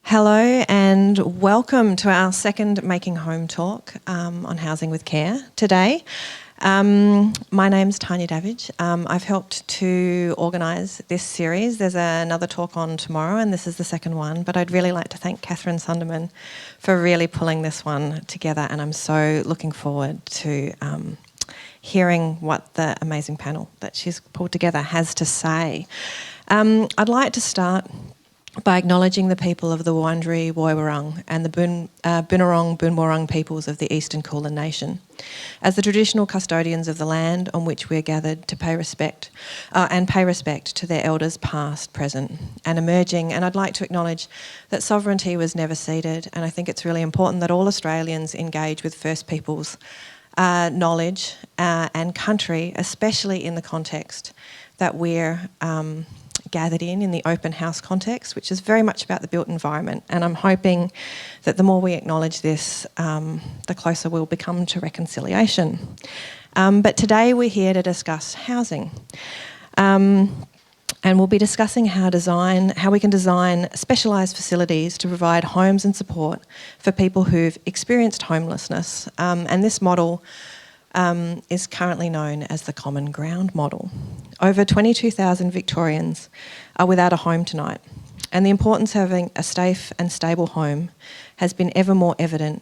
Hello and welcome to our second Making Home talk on Housing with Care today. My name's TANIA DAVIDGE. I've helped to organise this series. There's another talk on tomorrow and this is the second one, but I'd really like to thank Katherine Sundermann for really pulling this one together, and I'm so looking forward to hearing what the amazing panel that she's pulled together has to say. I'd like to start by acknowledging the people of the Wurundjeri Woiwurrung and the Bunurong Boonwurrung peoples of the Eastern Kulin Nation as the traditional custodians of the land on which we are gathered to pay respect to their elders past, present and emerging. And I'd like to acknowledge that sovereignty was never ceded, and I think it's really important that all Australians engage with First Peoples knowledge and country, especially in the context that we're gathered in the open house context, which is very much about the built environment. And I'm hoping that the more we acknowledge this, the closer we'll become to reconciliation. But today we're here to discuss housing. And we'll be discussing how we can design specialised facilities to provide homes and support for people who've experienced homelessness. And this model is currently known as the Common Ground model. Over 22,000 Victorians are without a home tonight, and the importance of having a safe and stable home has been ever more evident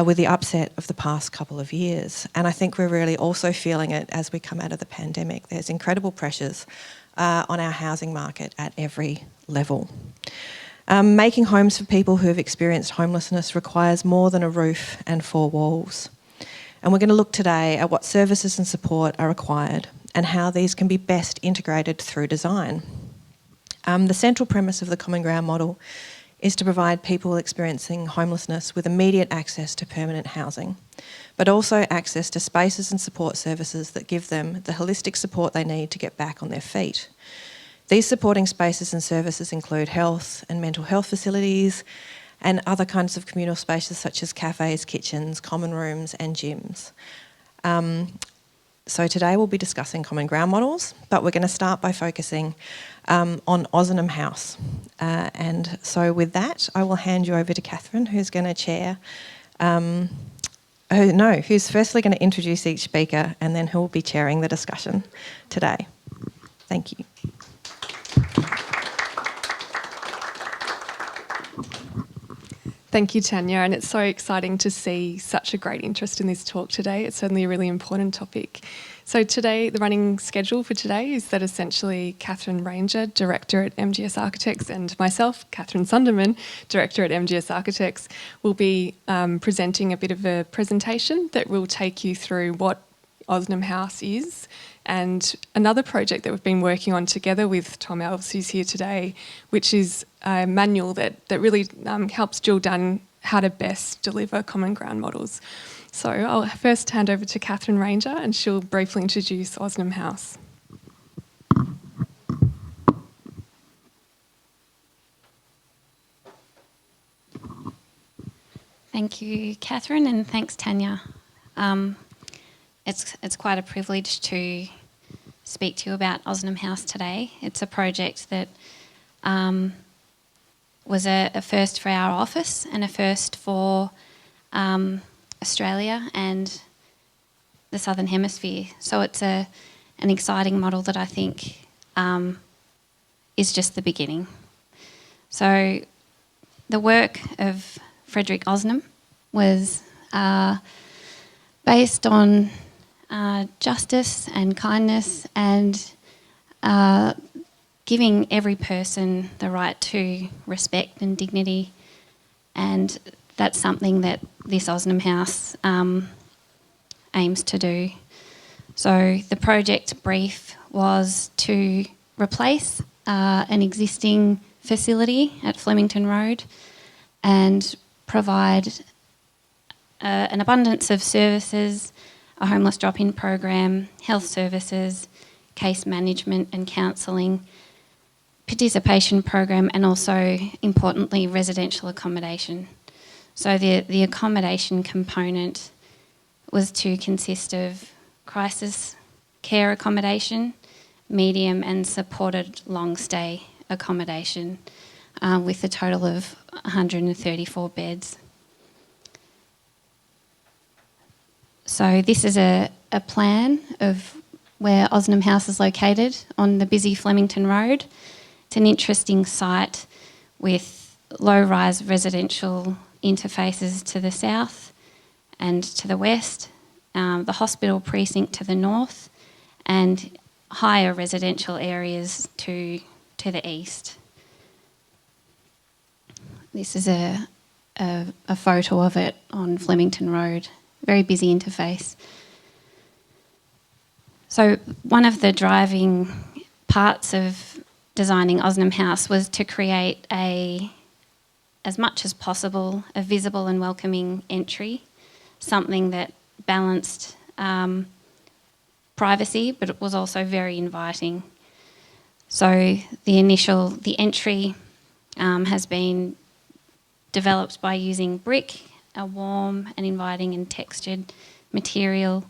with the upset of the past couple of years. And I think we're really also feeling it as we come out of the pandemic. There's incredible pressures on our housing market at every level. Making homes for people who have experienced homelessness requires more than a roof and four walls. And we're going to look today at what services and support are required and how these can be best integrated through design. The central premise of the Common Ground model is to provide people experiencing homelessness with immediate access to permanent housing, but also access to spaces and support services that give them the holistic support they need to get back on their feet. These supporting spaces and services include health and mental health facilities, and other kinds of communal spaces such as cafes, kitchens, common rooms and gyms. So today we'll be discussing Common Ground models, but we're going to start by focusing on Ozanam House. And so with that, I will hand you over to Katherine, who's going to chair, who's firstly going to introduce each speaker and then who will be chairing the discussion today. Thank you. Thank you, Tanya, and it's so exciting to see such a great interest in this talk today. It's certainly a really important topic. So today, the running schedule for today is that essentially Katherine Rainzer, Director at MGS Architects, and myself, Katherine Sundermann, Director at MGS Architects, will be presenting a bit of a presentation that will take you through what Ozanam House is, and another project that we've been working on together with Tom Alves, who's here today, which is a manual that really helps drill down how to best deliver Common Ground models. So I'll first hand over to Katherine Rainzer and she'll briefly introduce Ozanam House. Thank you, Katherine, and thanks, Tanya. It's quite a privilege to speak to you about Ozanam House today. It's a project that was a first for our office and a first for Australia and the Southern Hemisphere. So it's an exciting model that I think is just the beginning. So the work of Frederick Osnam was based on justice and kindness and giving every person the right to respect and dignity, and that's something that this Ozanam House aims to do. So the project brief was to replace an existing facility at Flemington Road and provide an abundance of services, a homeless drop-in program, health services, case management and counselling, participation program, and also, importantly, residential accommodation. So the accommodation component was to consist of crisis care accommodation, medium and supported long stay accommodation. with a total of 134 beds. So this is a plan of where Osnam House is located on the busy Flemington Road. It's an interesting site with low-rise residential interfaces to the south and to the west, the hospital precinct to the north, and higher residential areas to the east. This is a photo of it on Flemington Road. Very busy interface. So one of the driving parts of designing Osnam House was to create as much as possible, a visible and welcoming entry, something that balanced privacy, but it was also very inviting. So the entry has been developed by using brick, a warm and inviting and textured material,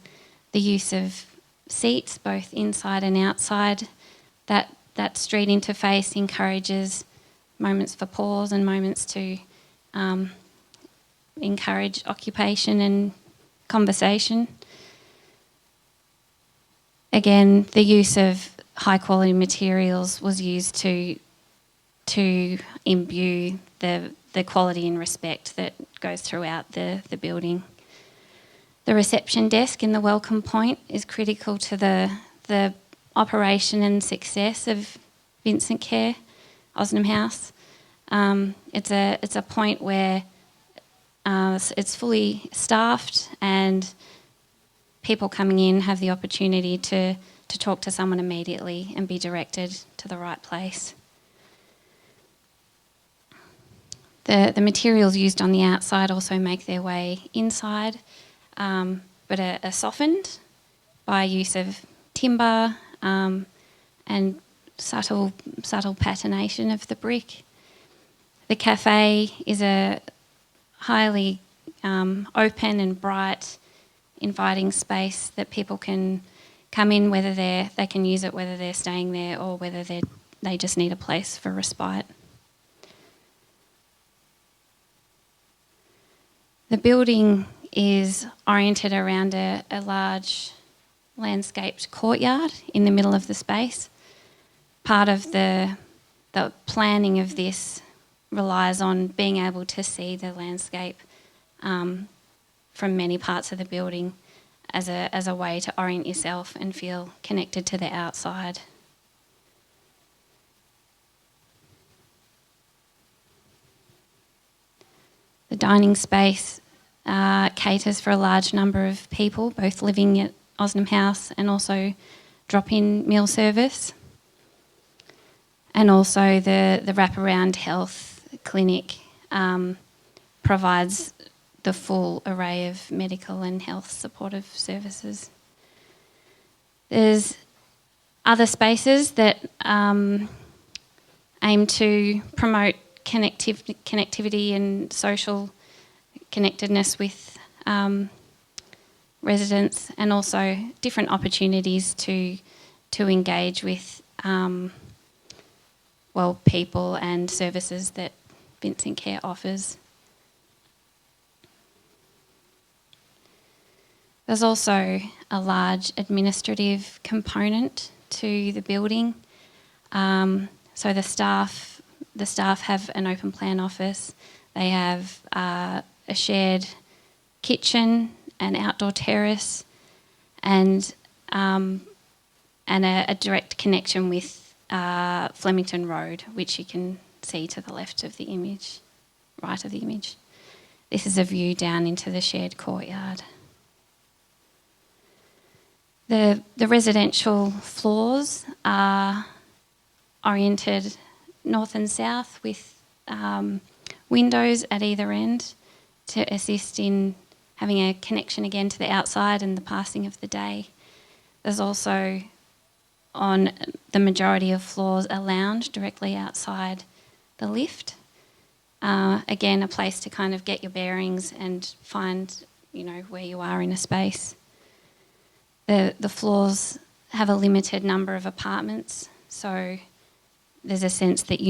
the use of seats both inside and outside. That street interface encourages moments for pause and moments to encourage occupation and conversation. Again, the use of high quality materials was used to imbue the quality and respect that goes throughout the building. The reception desk in the welcome point is critical to the operation and success of VincentCare, Osnam House. It's a point where it's fully staffed and people coming in have the opportunity to talk to someone immediately and be directed to the right place. The materials used on the outside also make their way inside, but are softened by use of timber and subtle patination of the brick. The cafe is a highly open and bright, inviting space that people can come in, whether they can use it, whether they're staying there or whether they just need a place for respite. The building is oriented around a large landscaped courtyard in the middle of the space. Part of the planning of this relies on being able to see the landscape from many parts of the building as a way to orient yourself and feel connected to the outside. The dining space caters for a large number of people, both living at Osnam House and also drop-in meal service. And also the wraparound health clinic provides the full array of medical and health supportive services. There's other spaces that aim to promote connectivity and social connectedness with residents, and also different opportunities to engage with people and services that VincentCare offers. There's also a large administrative component to the building. So the staff have an open plan office. They have a shared kitchen, an outdoor terrace, and a direct connection with Flemington Road, which you can see to the left of the image, right of the image. This is a view down into the shared courtyard. The residential floors are oriented north and south with windows at either end to assist in having a connection again to the outside and the passing of the day. There's also, on the majority of floors, a lounge directly outside the lift. Again, a place to kind of get your bearings and find, where you are in a space. The floors have a limited number of apartments, so there's a sense that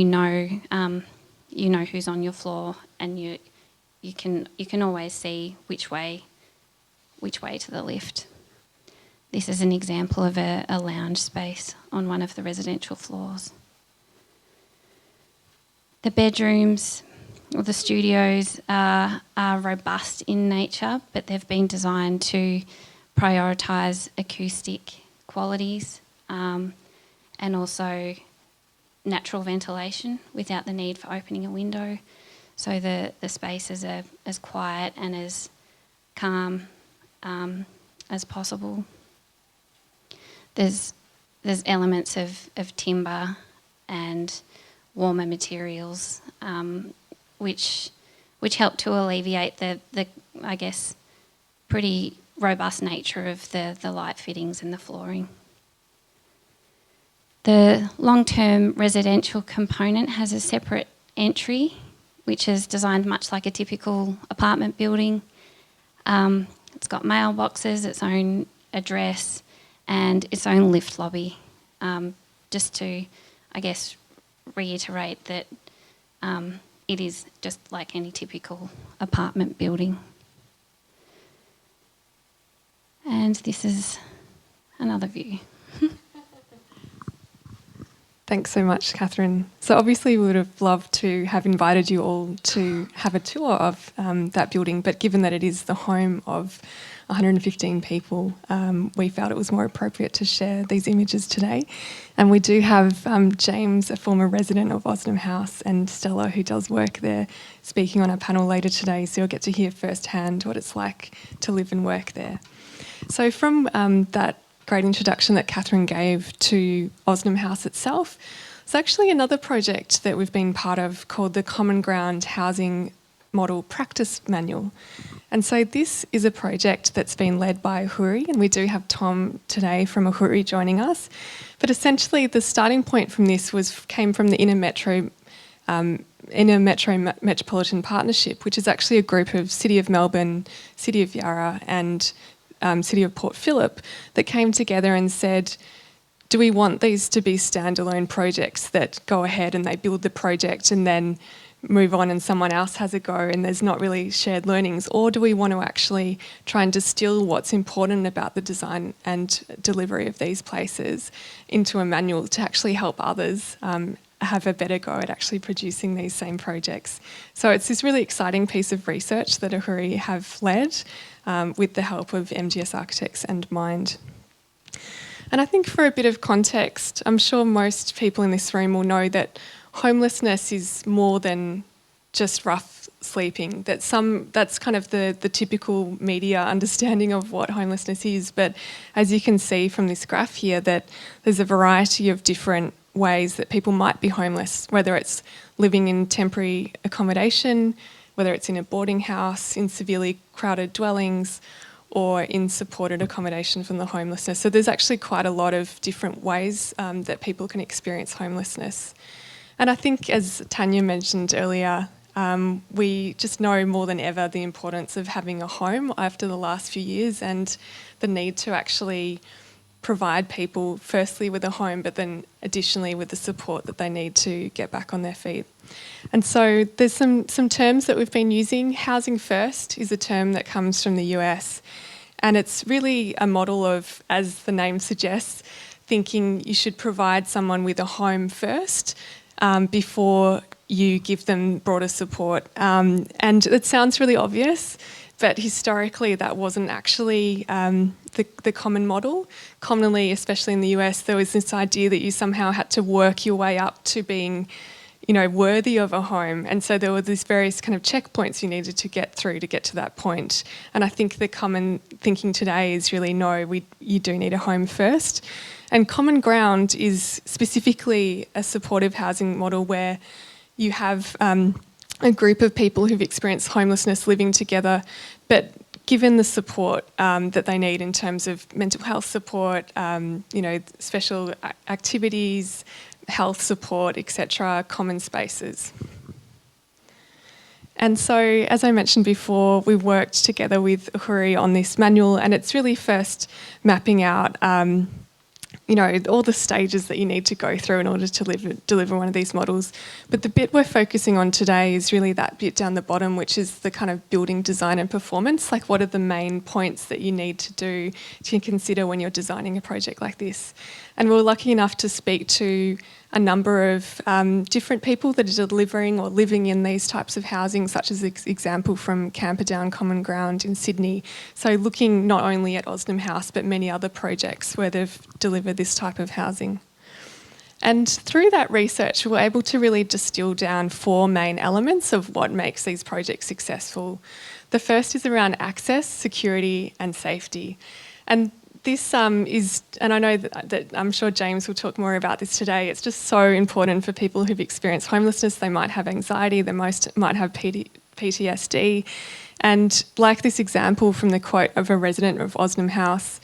you know who's on your floor, and you can always see which way to the lift. This is an example of a lounge space on one of the residential floors. The bedrooms or the studios are robust in nature, but they've been designed to prioritise acoustic qualities and also natural ventilation without the need for opening a window. So the spaces are as quiet and as calm as possible. There's elements of timber and warmer materials which help to alleviate the I guess pretty robust nature of the light fittings and the flooring. The long-term residential component has a separate entry, which is designed much like a typical apartment building. It's got mailboxes, its own address, and its own lift lobby. Just to, I guess, reiterate that it is just like any typical apartment building. And this is another view. Thanks so much, Katherine. So obviously we would have loved to have invited you all to have a tour of that building, but given that it is the home of 115 people, we felt it was more appropriate to share these images today. And we do have Jaymes, a former resident of Ozanam House, and Stella, who does work there, speaking on our panel later today, so you'll get to hear firsthand what it's like to live and work there. So from that great introduction that Katherine gave to Osnam House itself, it's actually another project that we've been part of called the Common Ground Housing Model Practice Manual. And so this is a project that's been led by AHURI, and we do have Tom today from AHURI joining us. But essentially the starting point from this came from the Inner Metro Metropolitan Partnership, which is actually a group of City of Melbourne, City of Yarra and City of Port Phillip that came together and said, do we want these to be standalone projects that go ahead and they build the project and then move on and someone else has a go and there's not really shared learnings? Or do we want to actually try and distill what's important about the design and delivery of these places into a manual to actually help others have a better go at actually producing these same projects? So it's this really exciting piece of research that AHURI have led with the help of MGS Architects and Mind. And I think for a bit of context, I'm sure most people in this room will know that homelessness is more than just rough sleeping. That's kind of the typical media understanding of what homelessness is. But as you can see from this graph here, that there's a variety of different ways that people might be homeless, whether it's living in temporary accommodation, whether it's in a boarding house, in severely crowded dwellings, or in supported accommodation from the homelessness. So there's actually quite a lot of different ways that people can experience homelessness. And I think, as Tanya mentioned earlier, we just know more than ever the importance of having a home after the last few years and the need to actually provide people firstly with a home, but then additionally with the support that they need to get back on their feet. And so there's some terms that we've been using. Housing first is a term that comes from the US, and it's really a model of, as the name suggests, thinking you should provide someone with a home first before you give them broader support. And it sounds really obvious, but historically that wasn't actually the common model. Commonly, especially in the US, there was this idea that you somehow had to work your way up to being, worthy of a home. And so there were these various kind of checkpoints you needed to get through to get to that point. And I think the common thinking today is really, no, you do need a home first. And Common Ground is specifically a supportive housing model where you have a group of people who've experienced homelessness living together, but given the support that they need in terms of mental health support, special activities, health support, etc., common spaces. And so, as I mentioned before, we worked together with AHURI on this manual, and it's really first mapping out all the stages that you need to go through in order to deliver one of these models. But the bit we're focusing on today is really that bit down the bottom, which is the kind of building design and performance. Like, what are the main points that you need to do to consider when you're designing a project like this? And we're lucky enough to speak to a number of different people that are delivering or living in these types of housing, such as example from Camperdown Common Ground in Sydney. So looking not only at Ozanam House, but many other projects where they've delivered this type of housing. And through that research, we were able to really distill down 4 main elements of what makes these projects successful. The first is around access, security, and safety. And this is, and I know that I'm sure Jaymes will talk more about this today, it's just so important for people who've experienced homelessness. They might have anxiety, they might have PTSD. And like this example from the quote of a resident of Ozanam House,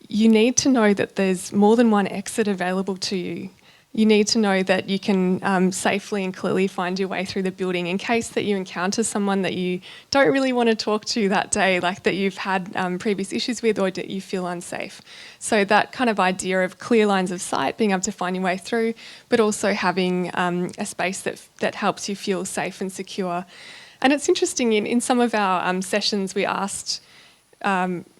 you need to know that there's more than one exit available to you. You need to know that you can safely and clearly find your way through the building in case that you encounter someone that you don't really want to talk to that day, like that you've had previous issues with or that you feel unsafe. So that kind of idea of clear lines of sight, being able to find your way through, but also having a space that helps you feel safe and secure. And it's interesting, in some of our sessions we asked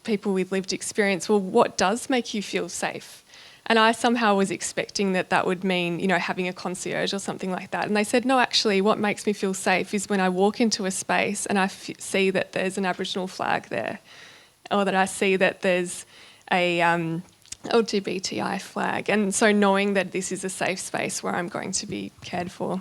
people with lived experience, well, what does make you feel safe? And I somehow was expecting that would mean, having a concierge or something like that. And they said, no, actually, what makes me feel safe is when I walk into a space and I see that there's an Aboriginal flag there, or that I see that there's a LGBTI flag. And so knowing that this is a safe space where I'm going to be cared for.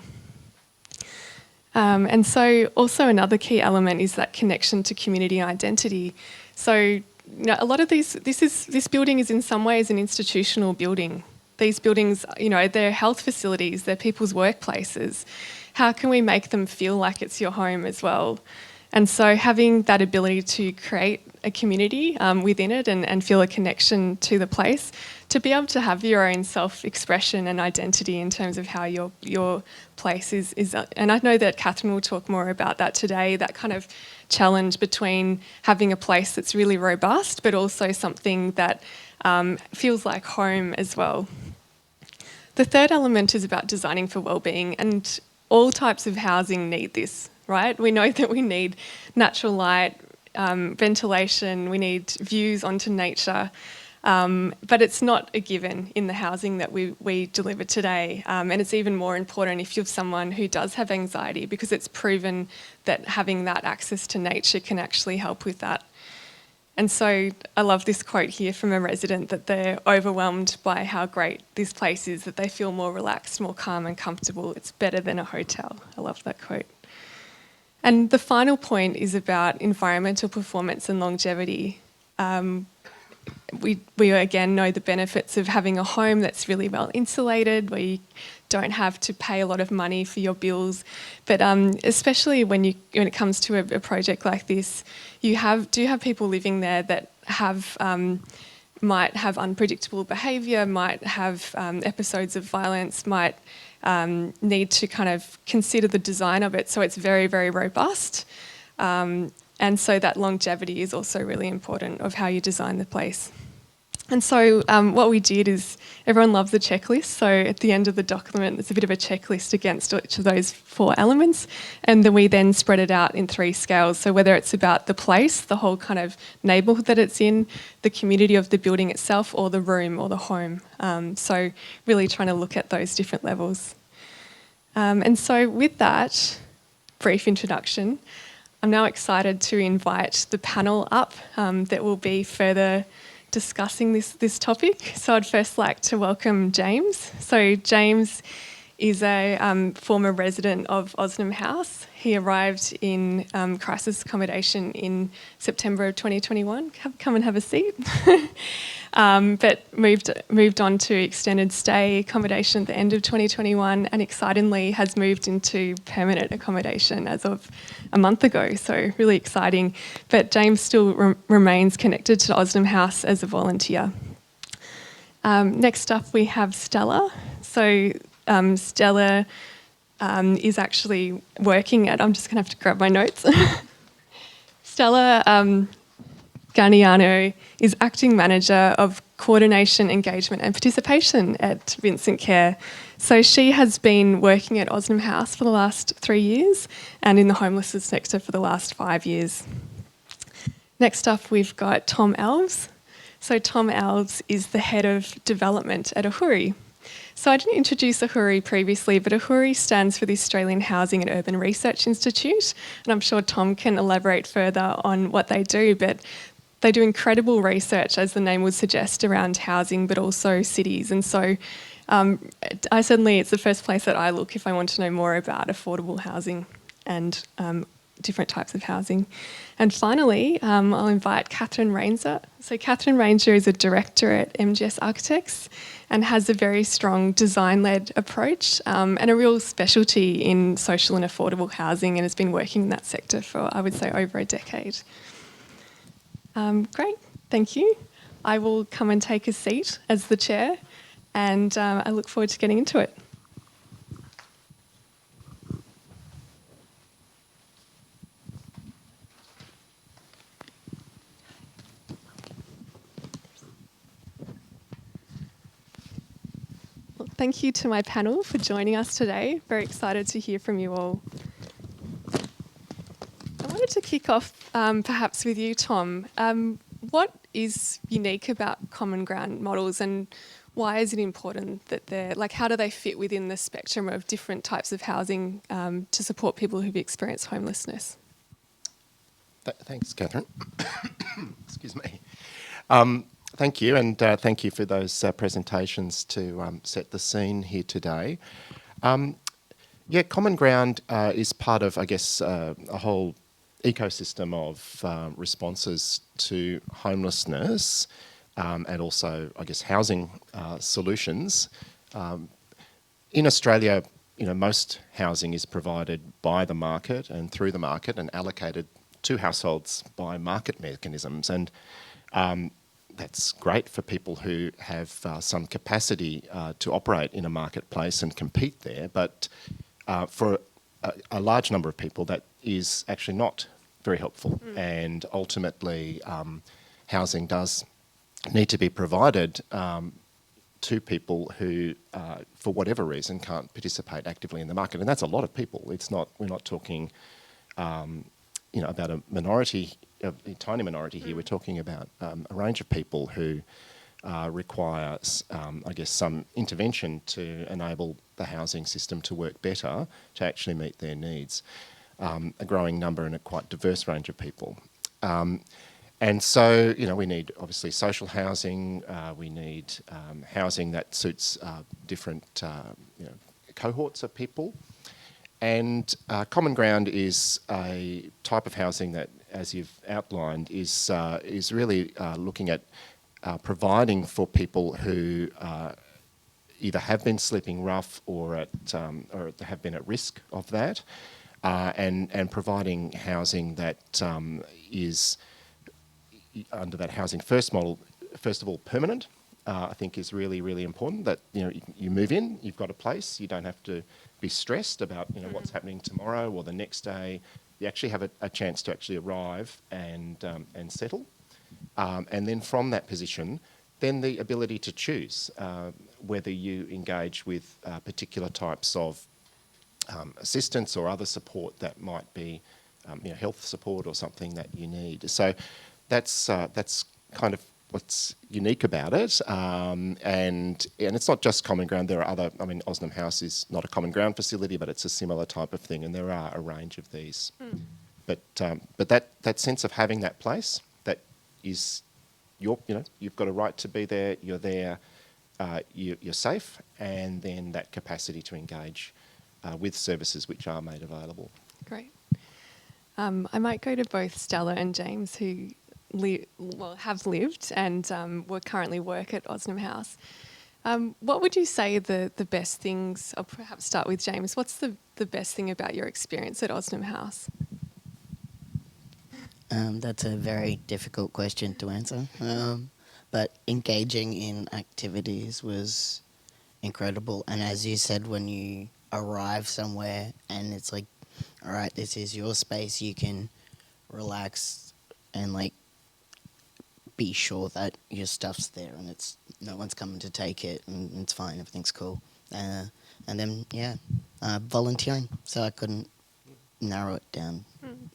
And so also another key element is that connection to community identity. So a lot of this building is in some ways an institutional building. These buildings, they're health facilities, they're people's workplaces. How can we make them feel like it's your home as well? And so having that ability to create a community within it and feel a connection to the place, to be able to have your own self-expression and identity in terms of how your place is. And I know that Katherine will talk more about that today, that kind of challenge between having a place that's really robust but also something that feels like home as well. The third element is about designing for wellbeing, and all types of housing need this, right? We know that we need natural light, ventilation, we need views onto nature, but it's not a given in the housing that we deliver today. And it's even more important if you're someone who does have anxiety, because it's proven that having that access to nature can actually help with that. And so I love this quote here from a resident, that they're overwhelmed by how great this place is, that they feel more relaxed, more calm and comfortable. It's better than a hotel. I love that quote. And the final point is about environmental performance and longevity. We again know the benefits of having a home that's really well insulated, where you don't have to pay a lot of money for your bills. But especially when it comes to a project like this, you do have people living there that might have unpredictable behaviour, might have episodes of violence, might need to kind of consider the design of it so it's very, very robust. And so that longevity is also really important of how you design the place. And so what we did is, everyone loves a checklist, so at the end of the document there's a bit of a checklist against each of those 4 elements, and then we then spread it out in 3 scales. So whether it's about the place, the whole kind of neighbourhood that it's in, the community of the building itself, or the room or the home. So really trying to look at those different levels. And so with that brief introduction, I'm now excited to invite the panel up that will be further discussing this topic. So I'd first like to welcome Jaymes. So Jaymes is a former resident of Ozanam House. He arrived in crisis accommodation in September of 2021. Come and have a seat. But moved on to extended stay accommodation at the end of 2021, and excitingly has moved into permanent accommodation as of a month ago. So really exciting. But Jaymes still remains connected to Ozanam House as a volunteer. Next up we have Stella. So Stella is actually working at, I'm just going to have to grab my notes. Stella Ganino is acting manager of coordination, engagement and participation at VincentCare. So she has been working at Ozanam House for the last 3 years and in the homelessness sector for the last 5 years. Next up, we've got Tom Alves. So Tom Alves is the Head of Development at AHURI. So I didn't introduce AHURI previously, but AHURI stands for the Australian Housing and Urban Research Institute, and I'm sure Tom can elaborate further on what they do, but they do incredible research, as the name would suggest, around housing, but also cities. And so it's the first place that I look if I want to know more about affordable housing and different types of housing. And finally, I'll invite Katherine Rainzer. So Katherine Rainzer is a director at MGS Architects and has a very strong design-led approach and a real specialty in social and affordable housing, and has been working in that sector for, I would say, over a decade. Great, thank you. I will come and take a seat as the chair, and I look forward to getting into it. Thank you to my panel for joining us today. Very excited to hear from you all. I wanted to kick off perhaps with you, Tom. What is unique about common ground models, and why is it important that how do they fit within the spectrum of different types of housing to support people who've experienced homelessness? Thanks, Katherine. Excuse me. Thank you, and thank you for those presentations to set the scene here today. Common ground is part of, I guess, a whole ecosystem of responses to homelessness and also, I guess, housing solutions. In Australia, most housing is provided by the market and through the market and allocated to households by market mechanisms, and that's great for people who have some capacity to operate in a marketplace and compete there, but for a large number of people that is actually not very helpful. And ultimately housing does need to be provided to people who for whatever reason can't participate actively in the market, and that's a lot of people. We're not talking about a minority, a tiny minority here. We're talking about a range of people who require, I guess, some intervention to enable the housing system to work better, to actually meet their needs. A growing number and a quite diverse range of people. And so, we need, obviously, social housing. We need housing that suits different cohorts of people. And common ground is a type of housing that, as you've outlined, is really looking at providing for people who either have been sleeping rough or have been at risk of that, and providing housing that is under that housing first model, first of all, permanent. I think is really, really important, that you move in, you've got a place, you don't have to be stressed about what's happening tomorrow or the next day. You actually have a chance to actually arrive and settle, and then from that position, then the ability to choose whether you engage with particular types of assistance or other support that might be health support or something that you need. So that's kind of what's unique about it, and it's not just common ground. There are other. Osnam House is not a common ground facility, but it's a similar type of thing, and there are a range of these. But that sense of having that place, that is you've got a right to be there. You're there. You're safe, and then that capacity to engage with services which are made available. Great. I might go to both Stella and Jaymes, who have lived and will currently work at Ozanam House. What would you say the best things? I'll perhaps start with Jaymes. What's the best thing about your experience at Ozanam House? That's a very difficult question to answer. But engaging in activities was incredible. And as you said, when you arrive somewhere and it's like, all right, this is your space, you can relax and be sure that your stuff's there and it's no one's coming to take it and it's fine, everything's cool. And then volunteering. So I couldn't narrow it down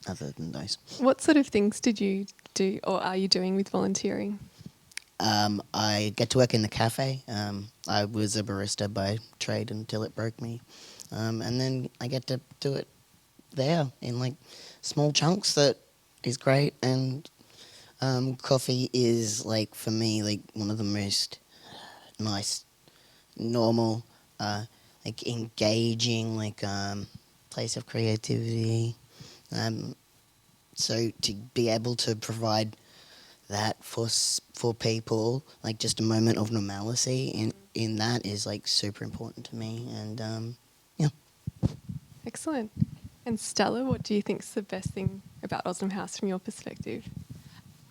other than those. What sort of things did you do or are you doing with volunteering? I get to work in the cafe. I was a barista by trade until it broke me. And then I get to do it there in like small chunks. That is great. And coffee is like, for me, like one of the most nice, normal, like engaging, like place of creativity. So to be able to provide that for people, like just a moment of normalcy in that is like super important to me. And yeah. Excellent. And Stella, what do you think is the best thing about Osnam House from your perspective?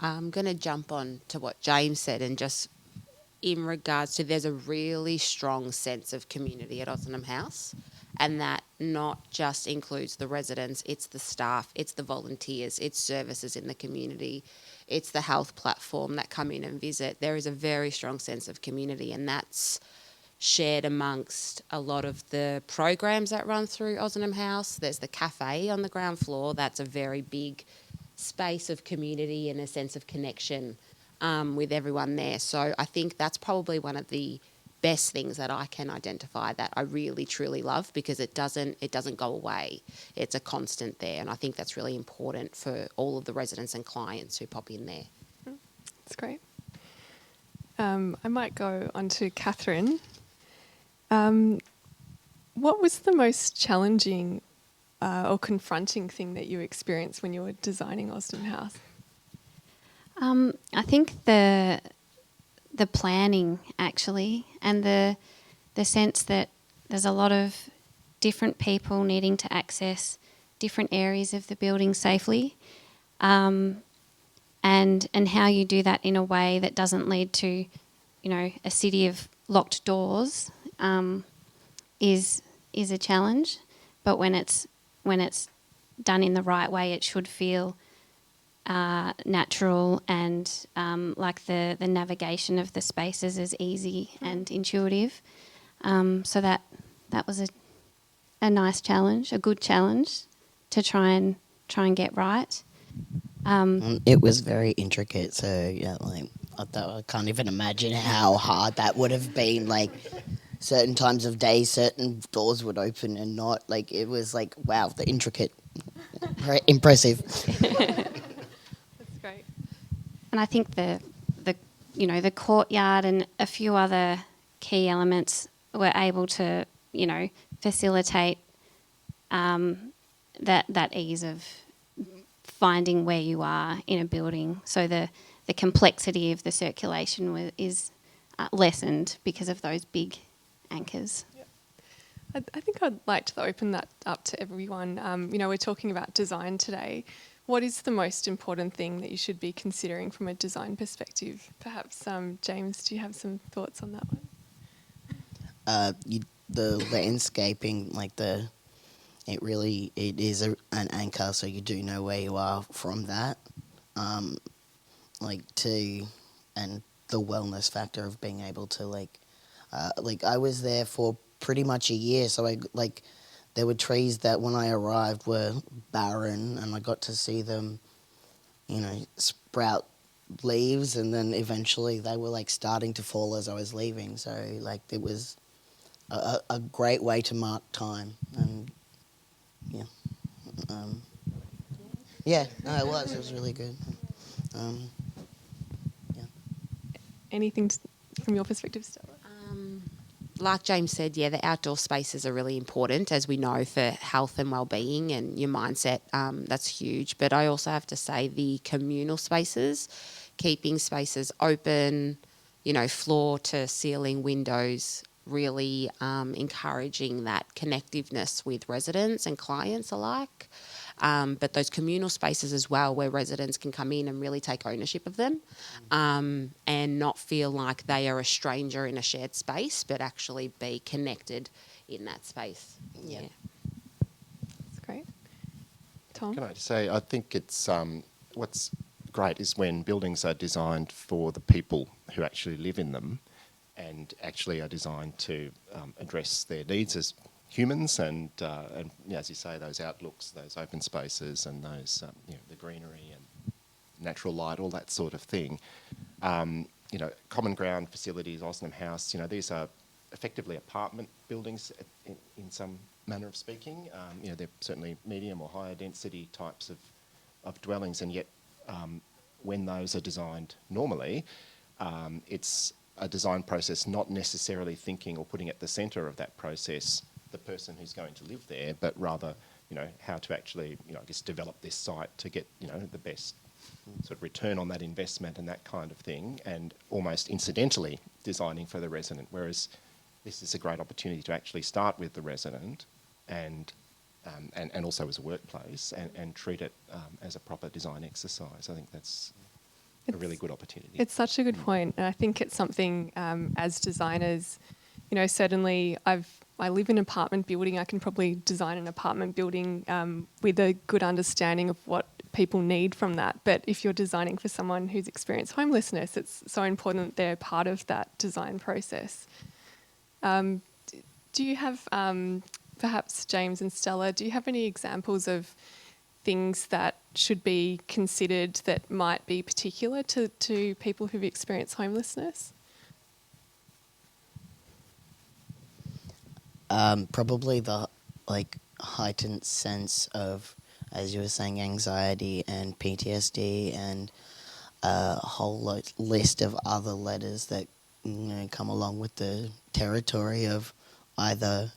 I'm going to jump on to what Jaymes said, and just in regards to, there's a really strong sense of community at Ozanam House, and that not just includes the residents, it's the staff, it's the volunteers, it's services in the community, it's the health platform that come in and visit. There is a very strong sense of community, and that's shared amongst a lot of the programs that run through Ozanam House. There's the cafe on the ground floor. That's a very big space of community and a sense of connection with everyone there. So I think that's probably one of the best things that I can identify that I really truly love, because it doesn't go away. It's a constant there, and I think that's really important for all of the residents and clients who pop in there. That's great. I might go on to Katherine. What was the most challenging or confronting thing that you experienced when you were designing Osnam House? I think the planning, actually, and the sense that there's a lot of different people needing to access different areas of the building safely, and how you do that in a way that doesn't lead to, a city of locked doors, is a challenge. But when it's done in the right way, it should feel natural, and like the navigation of the spaces is easy and intuitive. So that was a nice challenge, a good challenge to try and get right. It was very intricate, so yeah, like I can't even imagine how hard that would have been. Like certain times of day, certain doors would open and not. Like it was like, wow, the intricate, very impressive. That's great. And I think the courtyard and a few other key elements were able to, facilitate that ease of finding where you are in a building. So the complexity of the circulation is lessened because of those big anchors. Yep. I think I'd like to open that up to everyone. We're talking about design today. What is the most important thing that you should be considering from a design perspective? Perhaps, Jaymes, do you have some thoughts on that one? The landscaping, like it is an anchor, so you do know where you are from that. And the wellness factor of being able to I was there for pretty much a year, so there were trees that when I arrived were barren, and I got to see them, sprout leaves, and then eventually they were starting to fall as I was leaving. So it was a great way to mark time, and yeah, it was really good. Anything from your perspective, Stella? Like Jaymes said, the outdoor spaces are really important, as we know, for health and well-being and your mindset. That's huge. But I also have to say the communal spaces, keeping spaces open, floor to ceiling windows, really encouraging that connectiveness with residents and clients alike. But those communal spaces as well, where residents can come in and really take ownership of them, and not feel like they are a stranger in a shared space, but actually be connected in that space. Yeah. That's great. Tom? Can I just say, I think it's what's great is when buildings are designed for the people who actually live in them and actually are designed to address their needs as humans and as you say, those outlooks, those open spaces and those, the greenery and natural light, all that sort of thing. Common ground facilities, Osnam House, these are effectively apartment buildings in some manner of speaking. They're certainly medium or higher density types of dwellings, and yet when those are designed normally, it's a design process not necessarily thinking or putting at the centre of that process the person who's going to live there, but rather, how to actually, develop this site to get, the best sort of return on that investment and that kind of thing, and almost incidentally designing for the resident, whereas this is a great opportunity to actually start with the resident and also as a workplace and treat it as a proper design exercise. I think that's a really good opportunity. It's such a good point, and I think it's something as designers, certainly I live in an apartment building. I can probably design an apartment building with a good understanding of what people need from that. But if you're designing for someone who's experienced homelessness, it's so important that they're part of that design process. Do you have, perhaps Jaymes and Stella, do you have any examples of things that should be considered that might be particular to people who've experienced homelessness? Probably the heightened sense of, as you were saying, anxiety and PTSD and a whole list of other letters that come along with the territory of either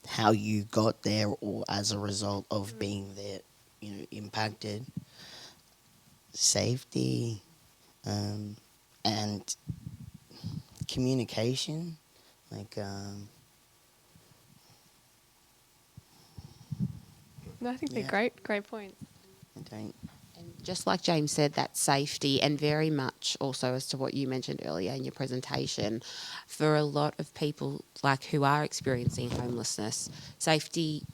how you got there or as a result of being there, impacted. Safety and communication, No, I think they're great points. And just like Jaymes said, that safety, and very much also as to what you mentioned earlier in your presentation, for a lot of people who are experiencing homelessness, safety,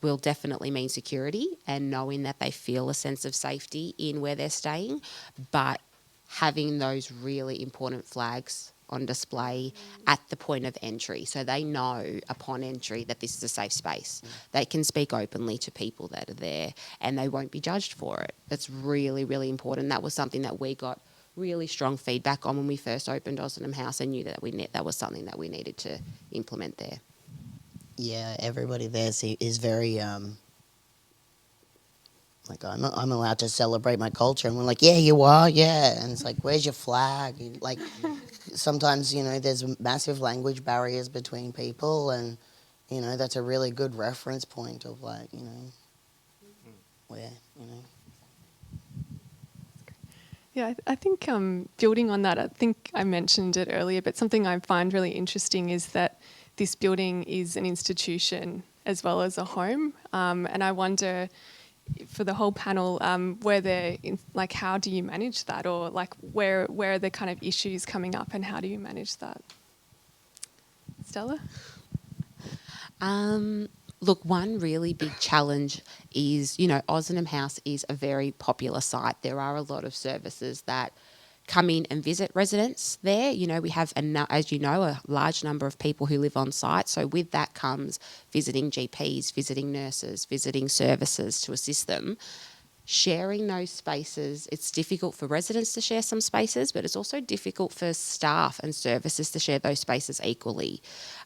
will definitely mean security and knowing that they feel a sense of safety in where they're staying, but having those really important flags on display at the point of entry, so they know upon entry that this is a safe space. They can speak openly to people that are there and they won't be judged for it. That's really, really important. That was something that we got really strong feedback on when we first opened Ozanam House and knew that that was something that we needed to implement there. Yeah, everybody there is very I'm allowed to celebrate my culture, and we're like, yeah, you are, yeah, and it's like, where's your flag? Sometimes there's massive language barriers between people, and that's a really good reference point of where Yeah, I think building on that, I think I mentioned it earlier, but something I find really interesting is that this building is an institution as well as a home, and I wonder, for the whole panel, how do you manage that, or where are the kind of issues coming up, and how do you manage that? Stella? Look, one really big challenge is, Ozanam House is a very popular site. There are a lot of services that come in and visit residents there. We have, as you know, a large number of people who live on site. So with that comes visiting GPs, visiting nurses, visiting services to assist them. Sharing those spaces, it's difficult for residents to share some spaces, but it's also difficult for staff and services to share those spaces equally.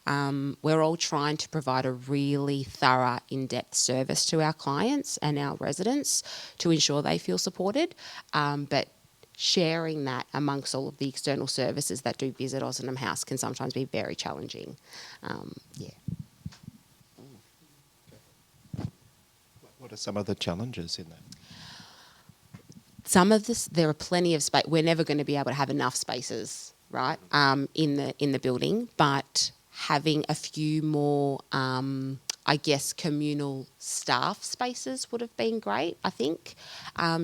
We're all trying to provide a really thorough, in-depth service to our clients and our residents to ensure they feel supported, but sharing that amongst all of the external services that do visit Ozanam House can sometimes be very challenging. What are some of the challenges in that? Some of this, there are plenty of space. We're never going to be able to have enough spaces, right, in the building, but having a few more, communal staff spaces would have been great, I think,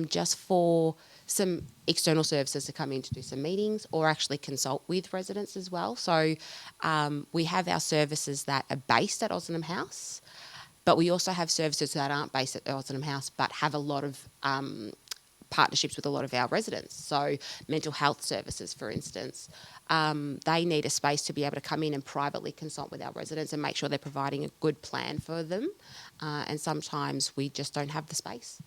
just for some external services to come in to do some meetings or actually consult with residents as well. So we have our services that are based at Ozanam House, but we also have services that aren't based at Ozanam House but have a lot of partnerships with a lot of our residents. So mental health services, for instance, they need a space to be able to come in and privately consult with our residents and make sure they're providing a good plan for them. And sometimes we just don't have the space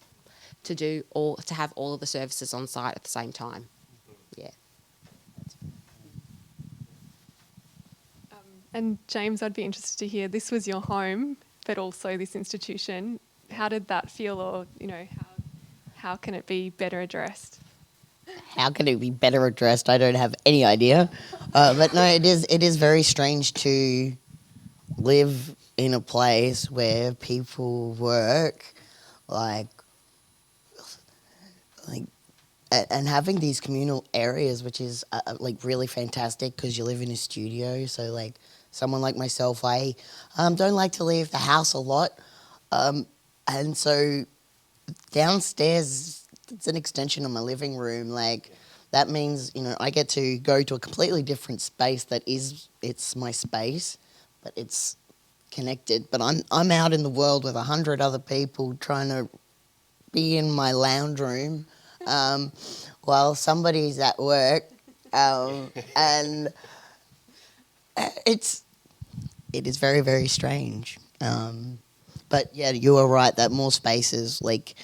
to have all of the services on site at the same time. Yeah. And Jaymes, I'd be interested to hear, this was your home, but also this institution. How did that feel, or, you know, how can it be better addressed? How can it be better addressed? I don't have any idea. But no, it is very strange to live in a place where people work, like and having these communal areas, which is like really fantastic because you live in a studio. So like someone like myself, I don't like to leave the house a lot, and so downstairs it's an extension of my living room. Like that means, you know, I get to go to a completely different space it's my space, but it's connected. But I'm out in the world with 100 other people trying to be in my lounge room while somebody's at work, and it is very, very strange. But yeah, you are right that more spaces, like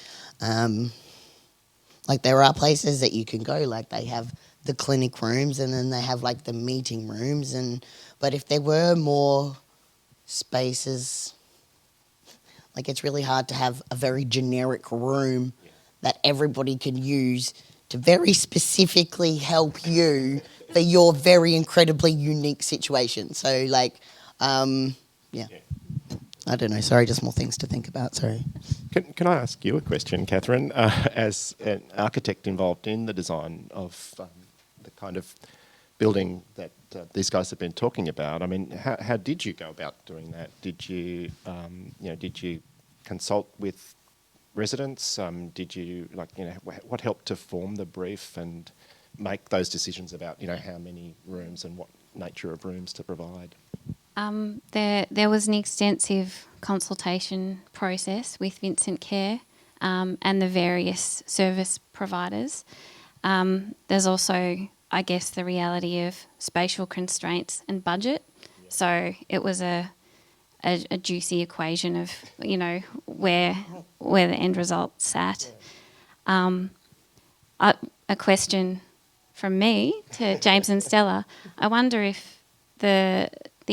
there are places that you can go, like they have the clinic rooms and then they have like the meeting rooms, but if there were more spaces, like it's really hard to have a very generic room that everybody can use to very specifically help you for your very incredibly unique situation. So like, yeah. I don't know. Sorry, just more things to think about. Sorry. Can I ask you a question, Katherine? As an architect involved in the design of the kind of building that these guys have been talking about, I mean, how did you go about doing that? Did you, did you consult with residents? Did you, what helped to form the brief and make those decisions about, how many rooms and what nature of rooms to provide? There was an extensive consultation process with VincentCare and the various service providers. There's also, I guess, the reality of spatial constraints and budget. Yeah. So it was a juicy equation of, where the end result sat. A question from me to Jaymes and Stella. I wonder if the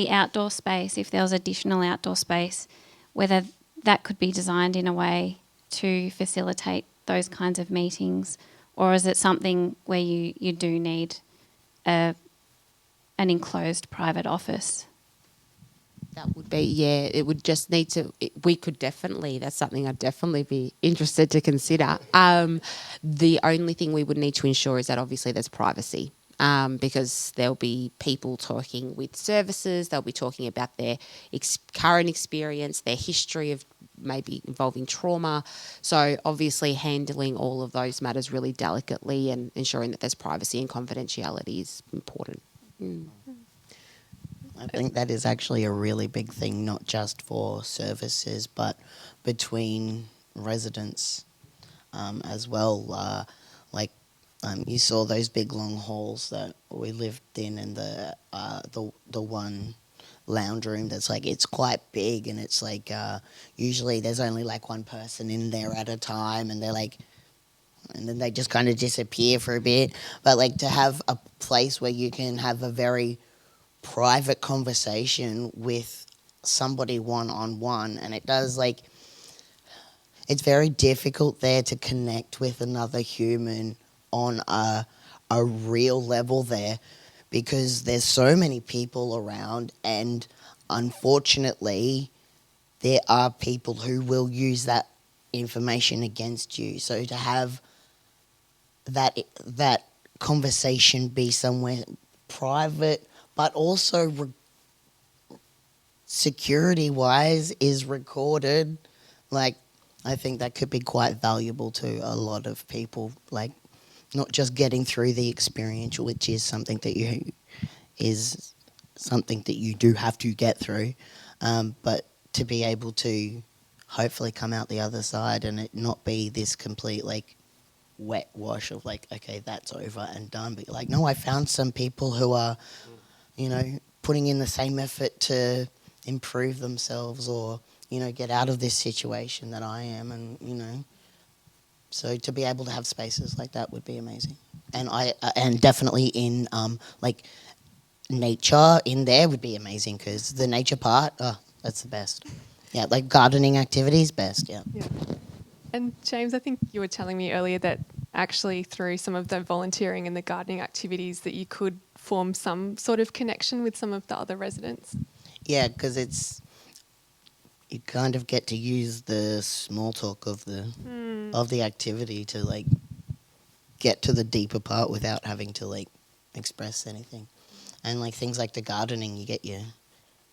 outdoor space, if there was additional outdoor space, whether that could be designed in a way to facilitate those kinds of meetings, or is it something where you do need an enclosed private office? That would be, it would just need to, we could definitely, that's something I'd definitely be interested to consider. The only thing we would need to ensure is that obviously there's privacy. Because there'll be people talking with services, they'll be talking about their current experience, their history of maybe involving trauma. So obviously handling all of those matters really delicately and ensuring that there's privacy and confidentiality is important. Mm. I think that is actually a really big thing, not just for services, but between residents as well. You saw those big long halls that we lived in, and the one lounge room that's like, it's quite big, and it's like usually there's only like one person in there at a time, and they're like, and then they just kind of disappear for a bit. But like to have a place where you can have a very private conversation with somebody one-on-one, and it does like, it's very difficult there to connect with another human on a real level there, because there's so many people around, and unfortunately there are people who will use that information against you. So to have that conversation be somewhere private, but also security wise is recorded, like I think that could be quite valuable to a lot of people, like not just getting through the experiential, which is something that you do have to get through, but to be able to hopefully come out the other side and it not be this complete like wet wash of like, okay, that's over and done. But like, no, I found some people who are, you know, putting in the same effort to improve themselves or, you know, get out of this situation that I am, and, you know, so to be able to have spaces like that would be amazing. And and definitely in like nature in there would be amazing, because the nature part, that's the best. Yeah, like gardening activities, best. Yeah. Yeah. And Jaymes, I think you were telling me earlier that actually through some of the volunteering and the gardening activities that you could form some sort of connection with some of the other residents. Yeah, because you kind of get to use the small talk of the activity to like get to the deeper part without having to like express anything. And like things like the gardening, you get your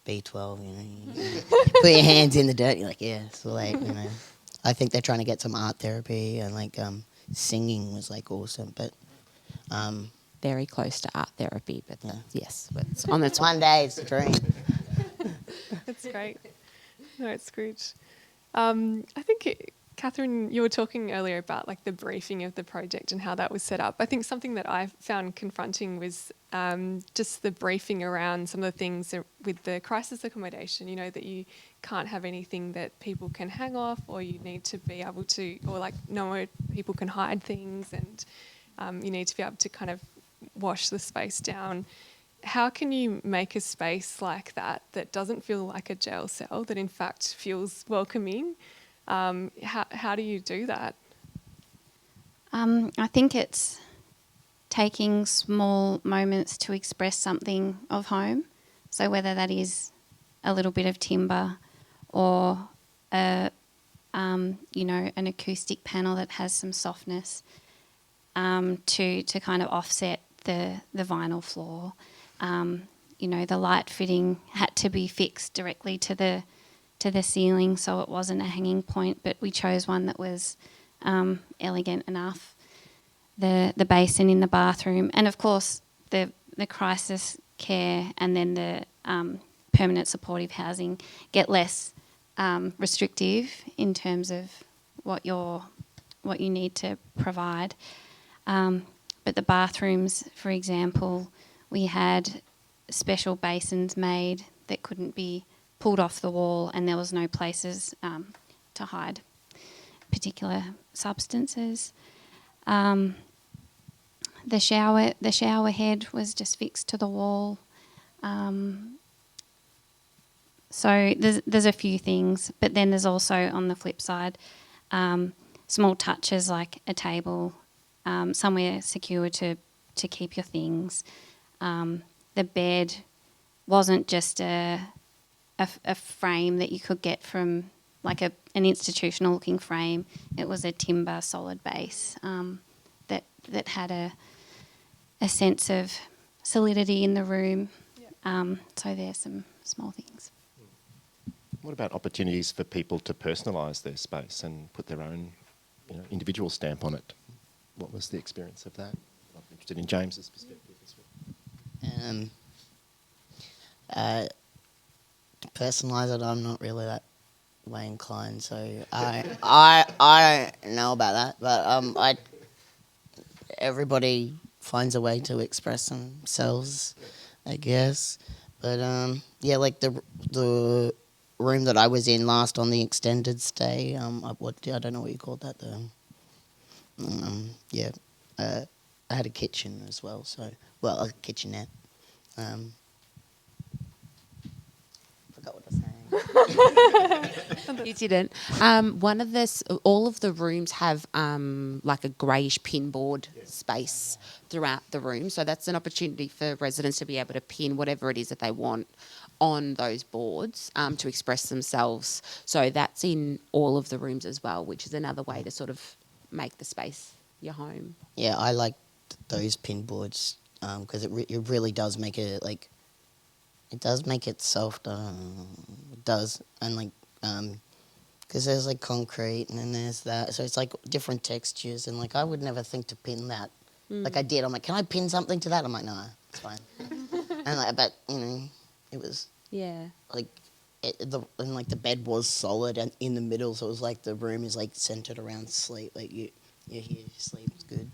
B12, you know, you put your hands in the dirt, you're like, yeah. So like, you know, I think they're trying to get some art therapy, and like singing was like awesome, but Very close to art therapy, but Yeah. yes, but it's on the top. one day it's a dream. That's great. No, it's good. I think, Katherine, you were talking earlier about like the briefing of the project and how that was set up. I think something that I found confronting was just the briefing around some of the things with the crisis accommodation, you know, that you can't have anything that people can hang off, or you need to be able to, or like know where people can hide things, and you need to be able to kind of wash the space down. How can you make a space like that that doesn't feel like a jail cell, that in fact feels welcoming? How do you do that? I think it's taking small moments to express something of home. So whether that is a little bit of timber or you know, an acoustic panel that has some softness to kind of offset the vinyl floor. You know, the light fitting had to be fixed directly to the ceiling, so it wasn't a hanging point, but we chose one that was elegant enough. The basin in the bathroom, and of course the crisis care, and then the permanent supportive housing get less restrictive in terms of what you need to provide. But the bathrooms, for example, we had special basins made that couldn't be pulled off the wall, and there was no places to hide particular substances. The shower head was just fixed to the wall. So there's a few things, but then there's also, on the flip side, small touches like a table, somewhere secure to keep your things. The bed wasn't just a frame that you could get from like an institutional looking frame. It was a timber solid base that had a sense of solidity in the room. Yep. So there's some small things. What about opportunities for people to personalise their space and put their own, you know, individual stamp on it? What was the experience of that? I'm interested in James's perspective as well. To personalise it, I'm not really that way inclined, so I don't know about that. But everybody finds a way to express themselves, I guess. But yeah, like the room that I was in last on the extended stay, I don't know what you called that though. Yeah, I had a kitchen as well, a kitchenette. Forgot what I was saying. You didn't. All of the rooms have like a greyish pinboard space throughout the room, so that's an opportunity for residents to be able to pin whatever it is that they want on those boards to express themselves. So that's in all of the rooms as well, which is another way to sort of make the space your home. Yeah, I like those pinboards because it really does make it like. It does make it soft. It does, and like, because there's like concrete, and then there's that, so it's like different textures, and like I would never think to pin that. Like I did. I'm like, can I pin something to that? I'm like, no, it's fine. And like, but you know, it was like, the bed was solid and in the middle, so it was like the room is like centered around sleep. Like You're here, sleep's good.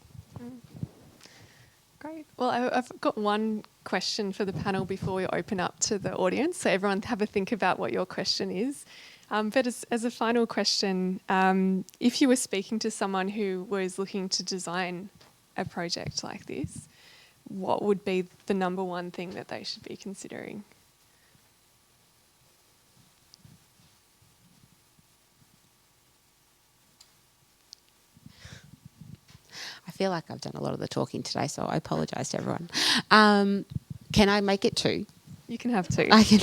Great. Well, I've got one question for the panel before we open up to the audience. So everyone have a think about what your question is. But as a final question, if you were speaking to someone who was looking to design a project like this, what would be the number one thing that they should be considering? I feel like I've done a lot of the talking today, so I apologise to everyone. Can I make it 2? You can have 2. I can.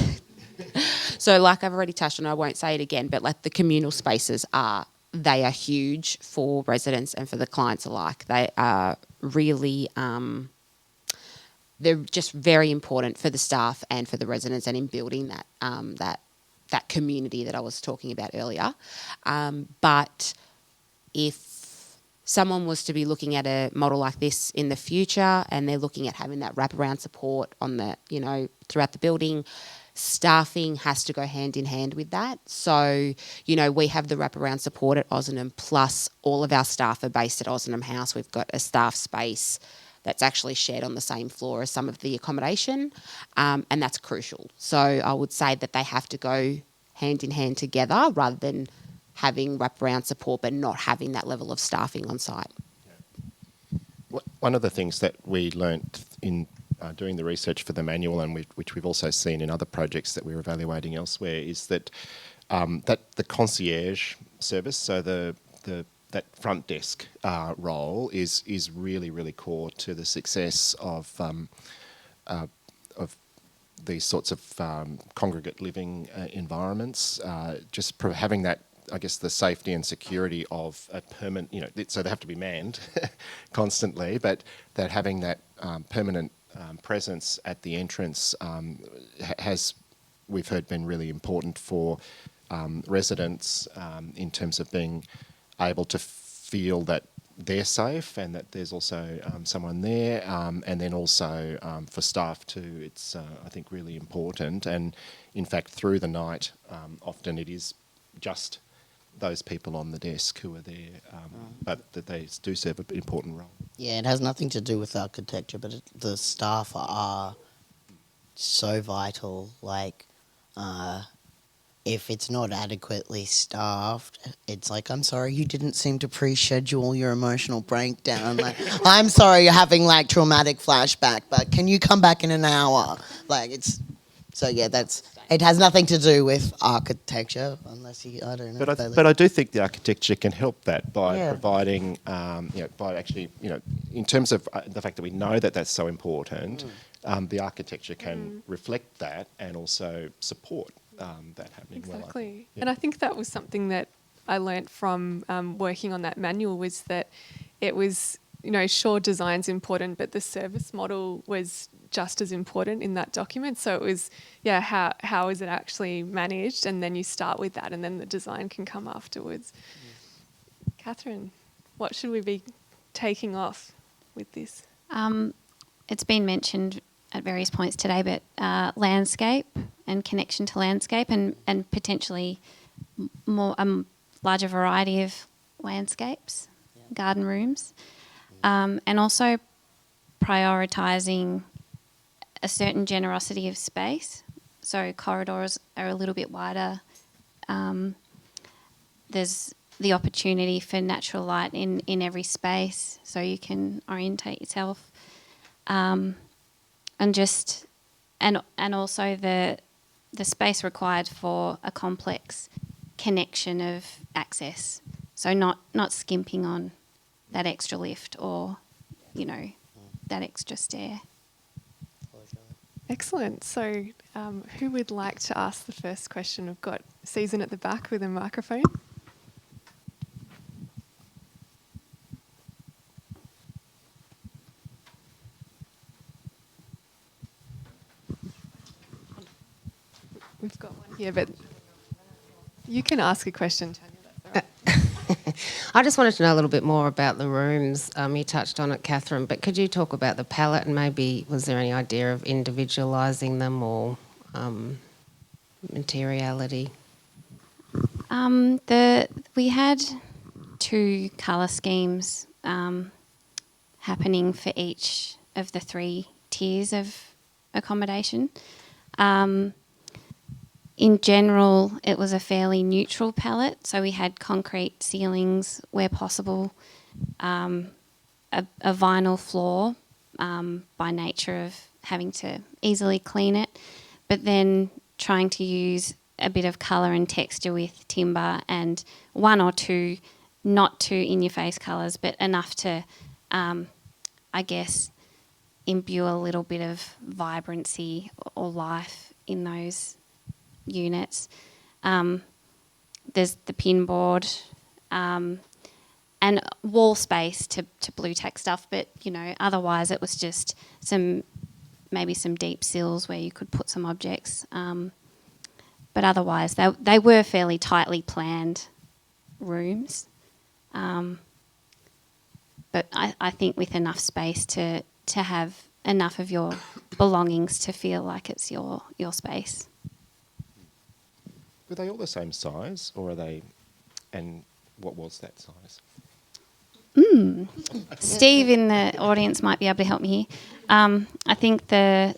So, like I've already touched on, I won't say it again, but like the communal spaces they are huge for residents and for the clients alike. They are really, they're just very important for the staff and for the residents, and in building that that community that I was talking about earlier. But if someone was to be looking at a model like this in the future, and they're looking at having that wraparound support on the, throughout the building, staffing has to go hand in hand with that. So, we have the wraparound support at Ozanam, plus all of our staff are based at Ozanam House. We've got a staff space that's actually shared on the same floor as some of the accommodation, and that's crucial. So I would say that they have to go hand in hand together rather than having wraparound support but not having that level of staffing on site. One of the things that we learnt in doing the research for the manual, and which we've also seen in other projects that we're evaluating elsewhere, is that that the concierge service, so that front desk role, is really, really core to the success of these sorts of congregate living environments. Just having that, I guess, the safety and security of a permanent, so they have to be manned constantly, but that having that permanent presence at the entrance has, we've heard, been really important for residents in terms of being able to feel that they're safe and that there's also someone there, and then also for staff too, it's I think really important. And in fact, through the night, often it is just those people on the desk who are there, but that they do serve an important role. Yeah, it has nothing to do with architecture, but the staff are so vital. Like, if it's not adequately staffed, it's like, I'm sorry, you didn't seem to pre-schedule your emotional breakdown. Like, I'm sorry you're having like traumatic flashback, but can you come back in an hour? Like, it's, so yeah, it has nothing to do with architecture, unless I don't know. But I do think the architecture can help that by providing, by actually, in terms of the fact that we know that that's so important, the architecture can reflect that and also support that happening. Exactly. Well, And I think that was something that I learnt from working on that manual, was that it was, sure, design's important, but the service model was just as important in that document. So it was, how is it actually managed? And then you start with that, and then the design can come afterwards. Katherine, what should we be taking off with this? It's been mentioned at various points today, but landscape and connection to landscape, and potentially more larger variety of landscapes, garden rooms, and also prioritising a certain generosity of space. So corridors are a little bit wider. There's the opportunity for natural light in every space, so you can orientate yourself. And also the space required for a complex connection of access. So not skimping on that extra lift or, that extra stair. Excellent. So who would like to ask the first question? We've got Susan at the back with a microphone. We've got one here, but you can ask a question, Tanya. That's all right. I just wanted to know a little bit more about the rooms. You touched on it, Katherine, but could you talk about the palette, and maybe was there any idea of individualising them or materiality? We had 2 colour schemes happening for each of the 3 tiers of accommodation. In general, it was a fairly neutral palette, so we had concrete ceilings where possible, a vinyl floor by nature of having to easily clean it, but then trying to use a bit of colour and texture with timber and 1 or 2, not too in-your-face colours, but enough to, I guess, imbue a little bit of vibrancy or life in those units. There's the pin board and wall space to blue tack stuff, but otherwise it was just maybe some deep sills where you could put some objects. But otherwise they were fairly tightly planned rooms. But I think with enough space to have enough of your belongings to feel like it's your space. Were they all the same size, or are they? And what was that size? Steve in the audience might be able to help me here. I think the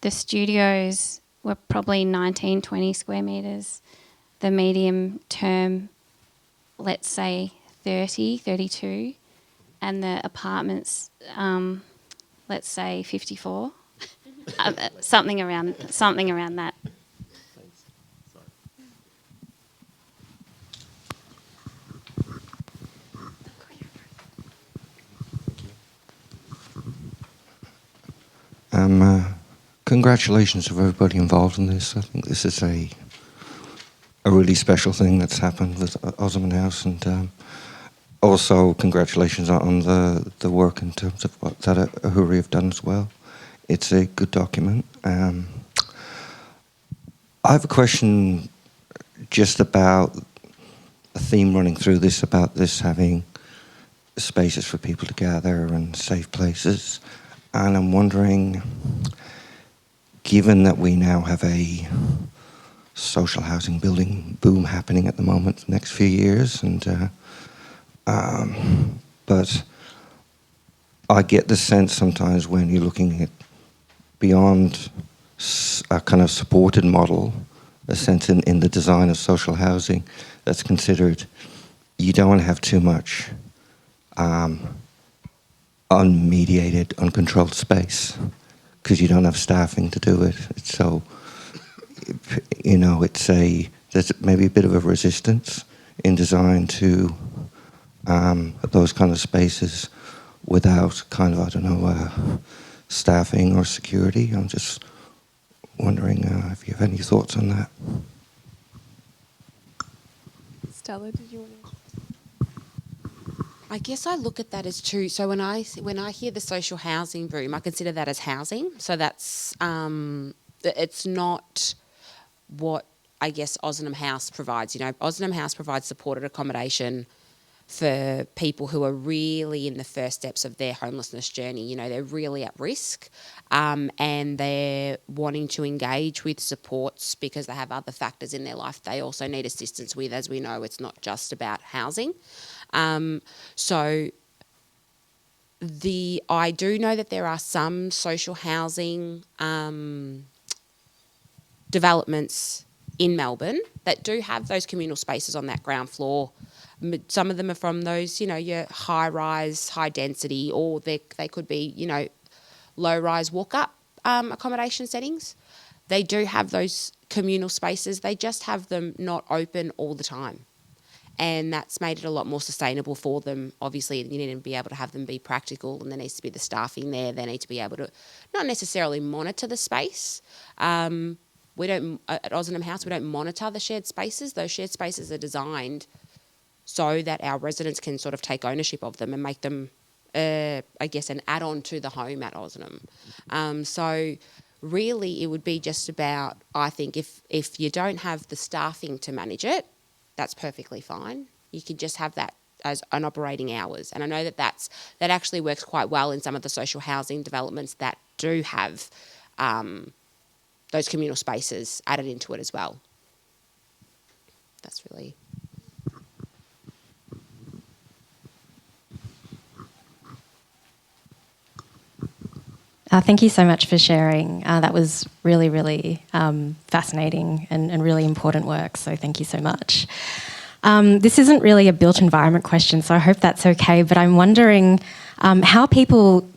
studios were probably 19, 20 square metres. The medium term, let's say 30, 32. And the apartments, let's say 54. something around that. Congratulations to everybody involved in this. I think this is a really special thing that's happened with Ozanam House, and also congratulations on the work in terms of what that AHURI have done as well. It's a good document. I have a question just about a theme running through this, about this having spaces for people to gather and safe places. And I'm wondering, given that we now have a social housing building boom happening at the moment, the next few years, and but I get the sense sometimes when you're looking at beyond a kind of supported model, a sense in the design of social housing that's considered, you don't want to have too much unmediated, uncontrolled space because you don't have staffing to do it. So, there's maybe a bit of a resistance in design to those kind of spaces without kind of, staffing or security. I'm just wondering if you have any thoughts on that. Stella, did you want to? I guess I look at that as two. So when I hear the social housing boom, I consider that as housing. So that's it's not what I guess Ozanam House provides. Ozanam House provides supported accommodation for people who are really in the first steps of their homelessness journey. They're really at risk, and they're wanting to engage with supports because they have other factors in their life they also need assistance with. As we know, it's not just about housing. So I do know that there are some social housing developments in Melbourne that do have those communal spaces on that ground floor. Some of them are from those, your high-rise, high-density, or they could be, low-rise walk-up accommodation settings. They do have those communal spaces. They just have them not open all the time. And that's made it a lot more sustainable for them. Obviously, you need to be able to have them be practical, and there needs to be the staffing there. They need to be able to not necessarily monitor the space. We don't, at Ozanam House, we don't monitor the shared spaces. Those shared spaces are designed so that our residents can sort of take ownership of them and make them, an add-on to the home at Osnam. So really it would be just about, I think, if you don't have the staffing to manage it, that's perfectly fine. You could just have that as an operating hours. And I know that actually works quite well in some of the social housing developments that do have those communal spaces added into it as well. That's really... Thank you so much for sharing. That was really, really fascinating and really important work, so thank you so much. This isn't really a built environment question, so I hope that's okay, but I'm wondering how people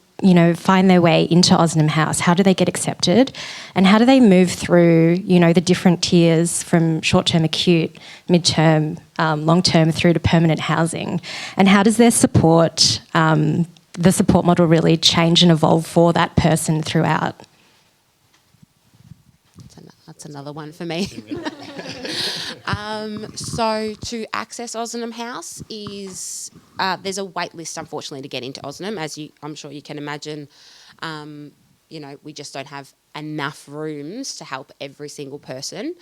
find their way into Ozanam House. How do they get accepted? And how do they move through, the different tiers from short-term acute, mid-term, long-term through to permanent housing? And how does their support, the support model really change and evolve for that person throughout? That's another one for me. So to access Ozanam House is there's a wait list, unfortunately, to get into Ozanam. As I'm sure you can imagine, we just don't have enough rooms to help every single person.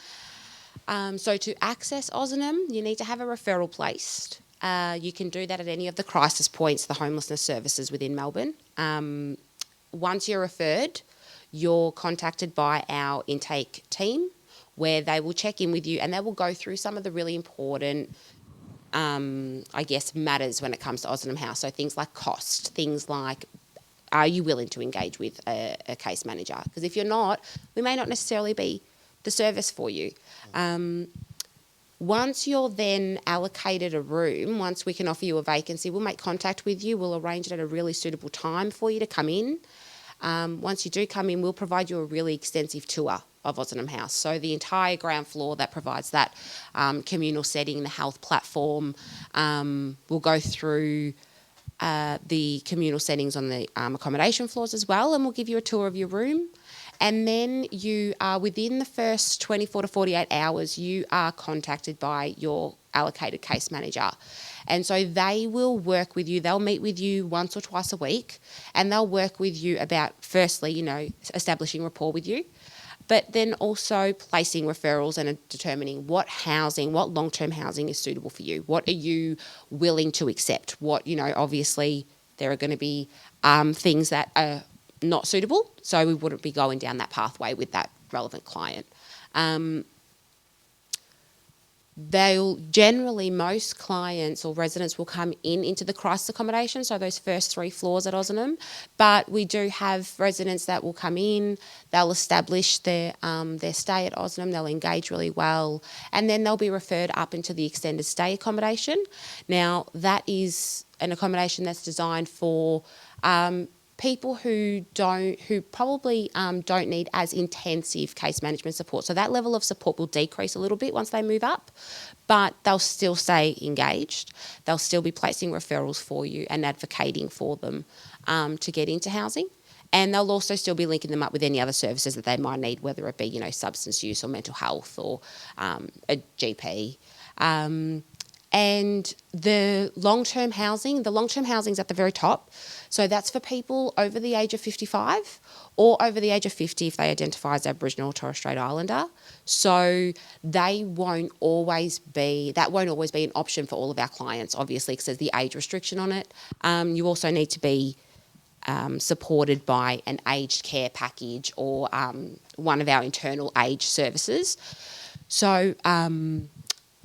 So to access Ozanam, you need to have a referral placed. You can do that at any of the crisis points, the homelessness services within Melbourne. Once you're referred, you're contacted by our intake team, where they will check in with you and they will go through some of the really important, matters when it comes to Ozanam House. So things like cost, things like, are you willing to engage with a case manager? Because if you're not, we may not necessarily be the service for you. Once you're then allocated a room, once we can offer you a vacancy, we'll make contact with you. We'll arrange it at a really suitable time for you to come in. Once you do come in, we'll provide you a really extensive tour of Ozanam House. So the entire ground floor that provides that communal setting, the health platform, we'll go through the communal settings on the accommodation floors as well, and we'll give you a tour of your room. And then you are within the first 24 to 48 hours, you are contacted by your allocated case manager. And so they will work with you. They'll meet with you once or twice a week, and they'll work with you about, firstly, establishing rapport with you, but then also placing referrals and determining what long-term housing is suitable for you. What are you willing to accept? Obviously there are going to be things that are not suitable, so we wouldn't be going down that pathway with that relevant client. Most clients or residents will come into the crisis accommodation, so those first 3 floors at Ozanam, but we do have residents that will come in, they'll establish their stay at Ozanam, they'll engage really well, and then they'll be referred up into the extended stay accommodation. Now, that is an accommodation that's designed for people who probably don't need as intensive case management support. So that level of support will decrease a little bit once they move up, but they'll still stay engaged. They'll still be placing referrals for you and advocating for them to get into housing. And they'll also still be linking them up with any other services that they might need, whether it be, substance use or mental health or a GP. And the long-term housing is at the very top. So that's for people over the age of 55 or over the age of 50 if they identify as Aboriginal or Torres Strait Islander. So that won't always be an option for all of our clients, obviously, because there's the age restriction on it. You also need to be supported by an aged care package or one of our internal aged services. So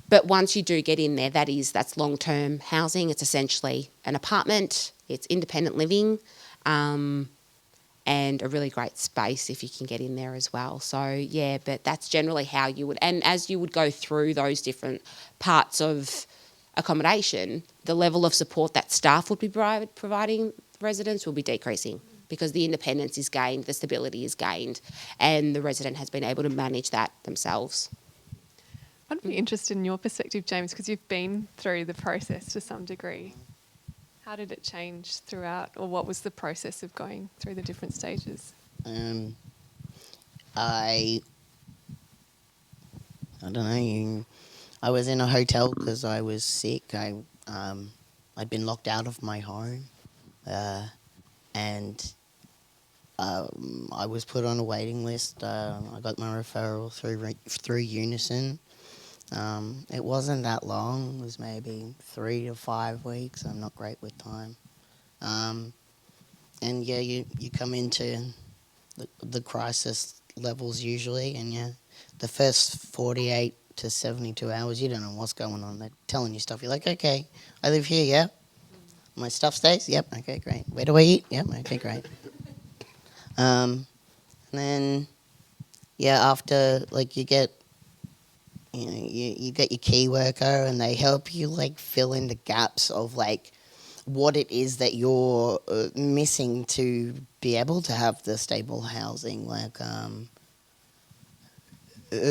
but once you do get in there, that's long-term housing. It's essentially an apartment. It's independent living, and a really great space if you can get in there as well. So yeah, but that's generally how you would. And as you would go through those different parts of accommodation, the level of support that staff would be providing residents will be decreasing because the independence is gained, the stability is gained, and the resident has been able to manage that themselves. I'd be interested in your perspective, Jaymes, because you've been through the process to some degree. How did it change throughout, or what was the process of going through the different stages? I don't know. I was in a hotel because I was sick. I'd been locked out of my home, and I was put on a waiting list. I got my referral through Unison. It wasn't that long. It was maybe 3 to 5 weeks. I'm not great with time. And yeah, you come into the crisis levels usually, and yeah, the first 48 to 72 hours, you don't know what's going on. They're telling you stuff. You're like, okay, I live here, yeah. My stuff stays? Yep, okay, great. Where do I eat? Yep, okay, great. And then, yeah, after, like, you get your key worker and they help you, like, fill in the gaps of, like, what it is that you're missing to be able to have the stable housing. Like,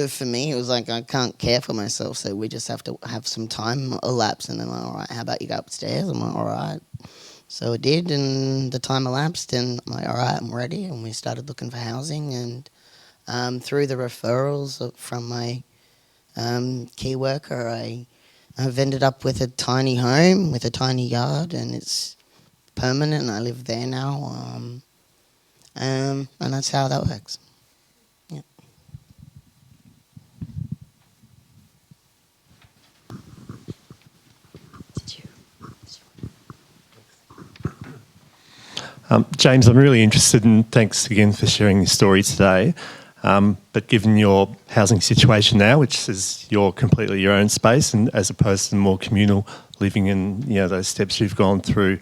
for me, it was like, I can't care for myself, so we just have to have some time elapse. And then, like, all right, how about you go upstairs? I'm like, all right. So I did, and the time elapsed, and I'm like, all right, I'm ready. And we started looking for housing, and through the referrals from my key worker, I've ended up with a tiny home with a tiny yard, and it's permanent, and I live there now. And that's how that works. Yeah. Jaymes, I'm really interested, and thanks again for sharing your story today. But given your housing situation now, which is you're completely your own space, and as opposed to more communal living and those steps you've gone through,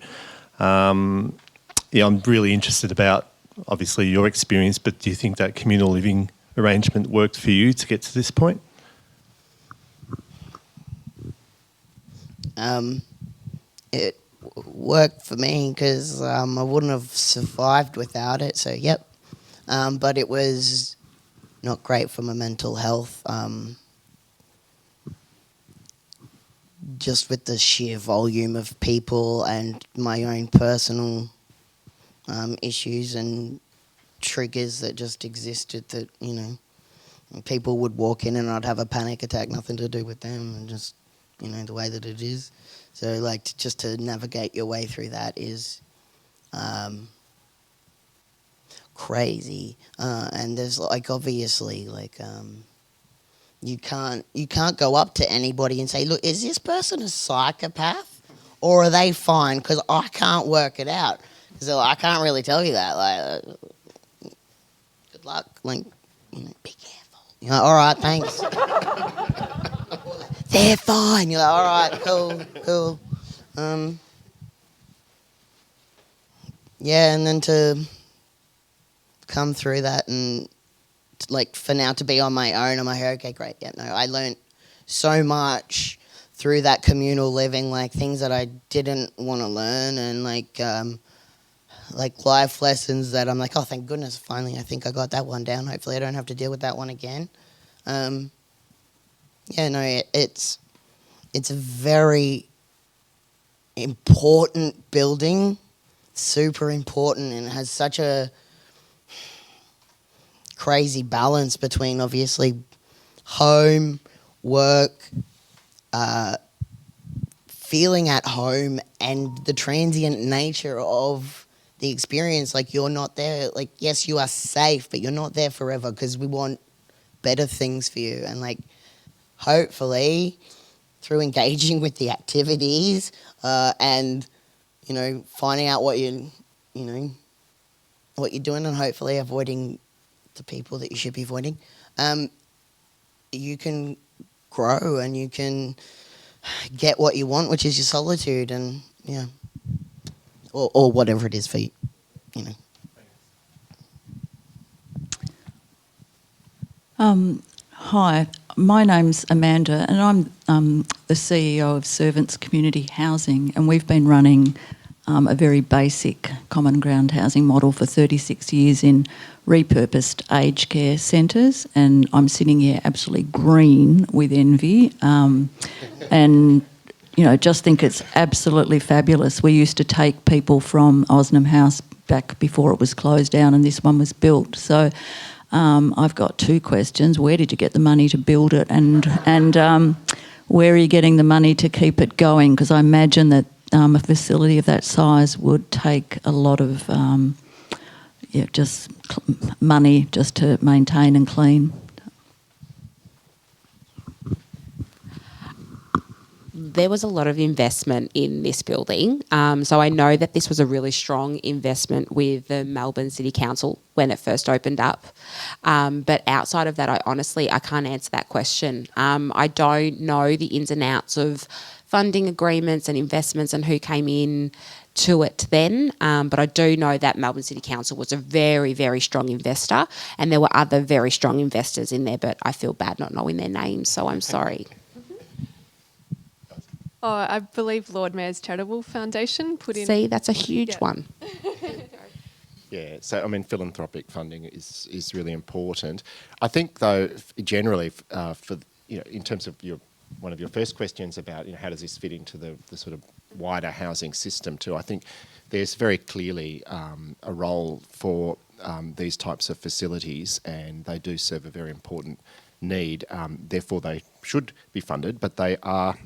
I'm really interested about obviously your experience. But do you think that communal living arrangement worked for you to get to this point? It worked for me because I wouldn't have survived without it. So yep, but it was not great for my mental health. Just with the sheer volume of people and my own personal issues and triggers that just existed, that people would walk in and I'd have a panic attack, nothing to do with them, and just the way that it is. So like just to navigate your way through that is crazy, and there's like obviously like you can't go up to anybody and say, look, is this person a psychopath or are they fine? Because I can't work it out. So I can't really tell you that. Like, good luck. Like, be careful. All right, thanks. They're fine. You're like, all right, cool. Yeah, and then to come through that and like for now to be on my own, I'm like, okay, great. Yeah, no, I learned so much through that communal living, like things that I didn't want to learn, and like life lessons that I'm like, oh, thank goodness, finally, I think I got that one down. Hopefully, I don't have to deal with that one again. Yeah, no, it's a very important building, super important, and it has such a crazy balance between obviously home, work, feeling at home, and the transient nature of the experience. Like, you're not there, like, yes, you are safe, but you're not there forever because we want better things for you. And like, hopefully through engaging with the activities and finding out what you're doing, and hopefully avoiding the people that you should be avoiding, you can grow and you can get what you want, which is your solitude, and or whatever it is for you. Hi, my name's Amanda, and I'm the CEO of Servants Community Housing, and we've been running a very basic common ground housing model for 36 years in repurposed aged care centres, and I'm sitting here absolutely green with envy, and just think it's absolutely fabulous. We used to take people from Ozanam House back before it was closed down, and this one was built. So I've got two questions. Where did you get the money to build it, and where are you getting the money to keep it going? Because I imagine that a facility of that size would take a lot of money just to maintain and clean. There was a lot of investment in this building. So I know that this was a really strong investment with the Melbourne City Council when it first opened up. But outside of that, I can't answer that question. I don't know the ins and outs of funding agreements and investments and who came in to it then. But I do know that Melbourne City Council was a very, very strong investor, and there were other very strong investors in there, but I feel bad not knowing their names, so I'm sorry. Oh, I believe Lord Mayor's Charitable Foundation put in... See, that's a huge one. Yeah, so I mean, philanthropic funding is really important. I think, though, generally, for in terms of one of your first questions about how does this fit into the sort of wider housing system too, I think there's very clearly a role for these types of facilities, and they do serve a very important need. Therefore, they should be funded, but they are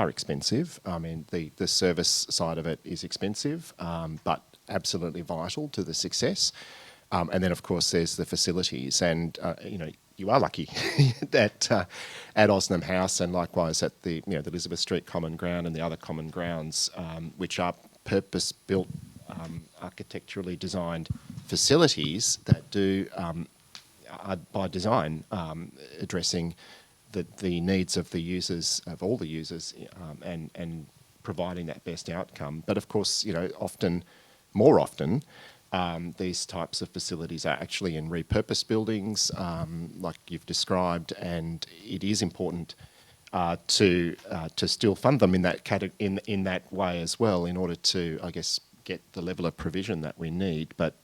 expensive. I mean, the service side of it is expensive, but absolutely vital to the success. And then, of course, there's the facilities, and you are lucky at Ozanam House, and likewise at the the Elizabeth Street Common Ground and the other common grounds, which are purpose-built, architecturally designed facilities that are by design addressing the needs of the users, of all the users, and providing that best outcome. But of course, more often, these types of facilities are actually in repurposed buildings, like you've described, and it is important to still fund them in that way as well, in order to, I guess, get the level of provision that we need. But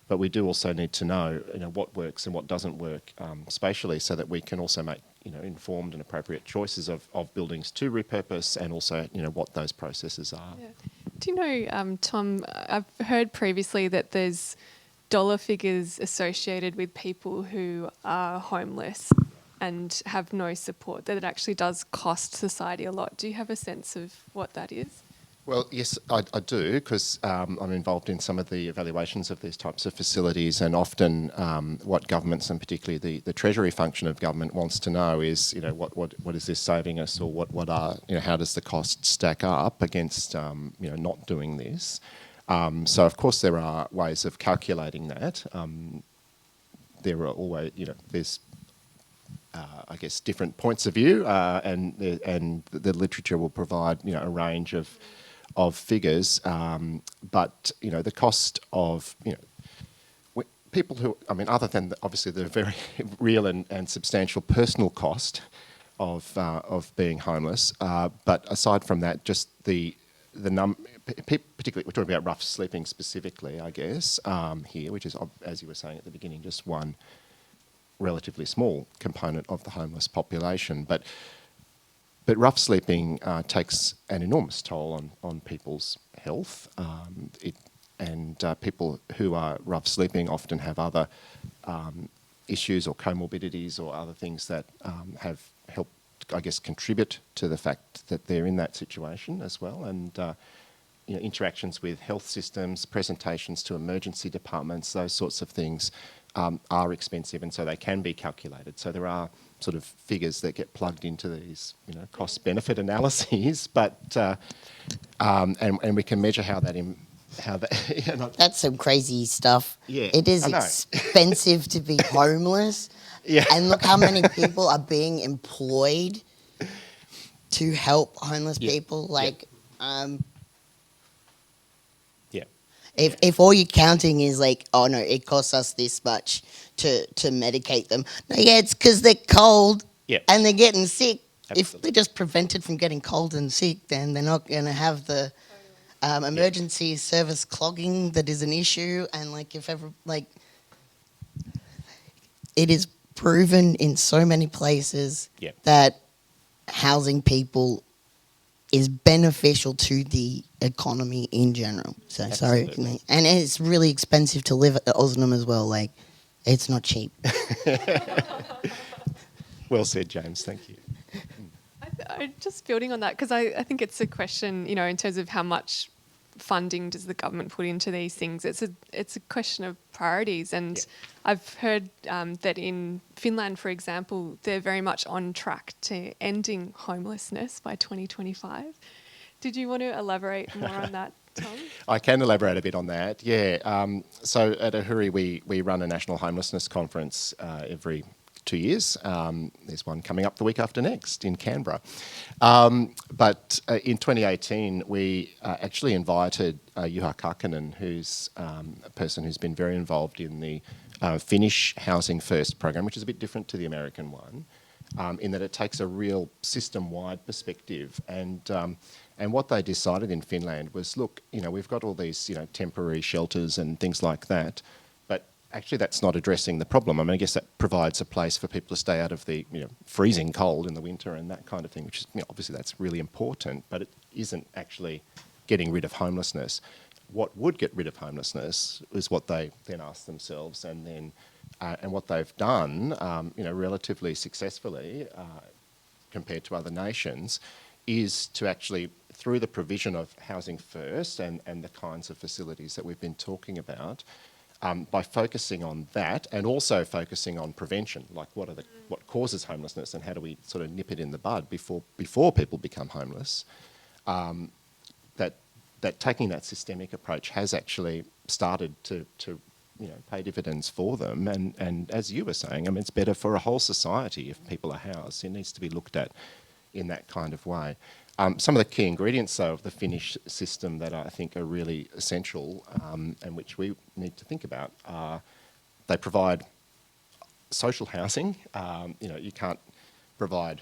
we do also need to know what works and what doesn't work spatially, so that we can also make informed and appropriate choices of buildings to repurpose, and also what those processes are. Yeah. Do you know, Tom, I've heard previously that there's dollar figures associated with people who are homeless and have no support, that it actually does cost society a lot. Do you have a sense of what that is? Well, yes, I do, because I'm involved in some of the evaluations of these types of facilities, and often what governments, and particularly the Treasury function of government, wants to know is, what is this saving us, or what are, how does the cost stack up against, not doing this? So of course there are ways of calculating that. There are always, there's I guess different points of view, and the literature will provide a range of figures, but the cost of people who, other than obviously the very real and substantial personal cost of being homeless, but aside from that, just particularly we're talking about rough sleeping specifically, I guess, here, which is, as you were saying at the beginning, just one relatively small component of the homeless population, but rough sleeping takes an enormous toll on people's health. People who are rough sleeping often have other issues or comorbidities or other things that have helped, I guess, contribute to the fact that they're in that situation as well. And interactions with health systems, presentations to emergency departments, those sorts of things are expensive, and so they can be calculated. So there are sort of figures that get plugged into these, cost-benefit analyses, but and we can measure how that. That's some crazy stuff. Yeah, it is expensive to be homeless. Yeah, and look how many people are being employed to help homeless people. If all you're counting is like, oh no, it costs us this much to medicate them. No, it's because they're cold and they're getting sick. Absolutely. If they're just prevented from getting cold and sick, then they're not going to have the emergency service clogging that is an issue. And it is proven in so many places that housing people is beneficial to the economy in general. So Absolutely. Sorry, and it's really expensive to live at Osnam as well. It's not cheap. Well said, Jaymes. Thank you. Just building on that, because I think it's a question, in terms of how much funding does the government put into these things. It's a question of priorities, and I've heard that in Finland, for example, they're very much on track to ending homelessness by 2025. Did you want to elaborate more on that, Tom? I can elaborate a bit on that. Yeah. So at AHURI, we run a national homelessness conference every 2 years. There's one coming up the week after next in Canberra. But in 2018, we actually invited Juha Katherine, who's a person who's been very involved in the Finnish Housing First program, which is a bit different to the American one, in that it takes a real system-wide perspective. And what they decided in Finland was, look, we've got all these, temporary shelters and things like that, but actually that's not addressing the problem. I mean, I guess that provides a place for people to stay out of the, freezing cold in the winter and that kind of thing, which is, obviously that's really important, but it isn't actually getting rid of homelessness. What would get rid of homelessness is what they then asked themselves, and then and what they've done, relatively successfully compared to other nations, is to actually, through the provision of housing first and the kinds of facilities that we've been talking about, by focusing on that and also focusing on prevention, like what causes homelessness and how do we sort of nip it in the bud before people become homeless, that taking that systemic approach has actually started to pay dividends for them. And as you were saying, it's better for a whole society if people are housed. It needs to be looked at in that kind of way. Some of the key ingredients, though, of the Finnish system that I think are really essential and which we need to think about are they provide social housing. You can't provide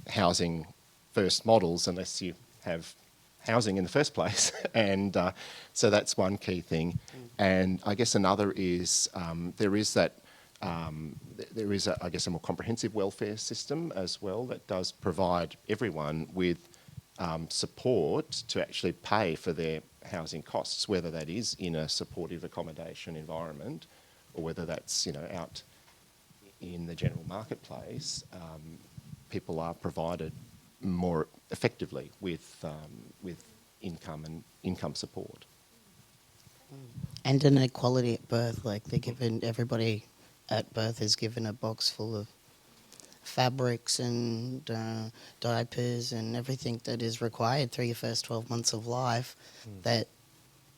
housing first models unless you have housing in the first place, and so that's one key thing. And I guess another is there is a more comprehensive welfare system as well that does provide everyone with support to actually pay for their housing costs, whether that is in a supportive accommodation environment or whether that's out in the general marketplace. People are provided more effectively with income and income support. And an equality at birth, like everybody at birth is given a box full of fabrics and diapers and everything that is required through your first 12 months of life. That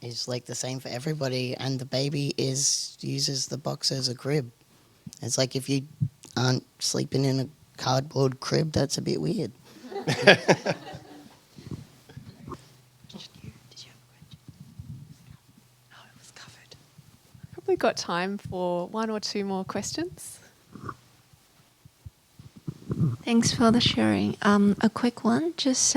is like the same for everybody, and the baby uses the box as a crib. It's like if you aren't sleeping in a cardboard crib, that's a bit weird. Probably got time for one or two more questions. Thanks for the sharing. A quick one, just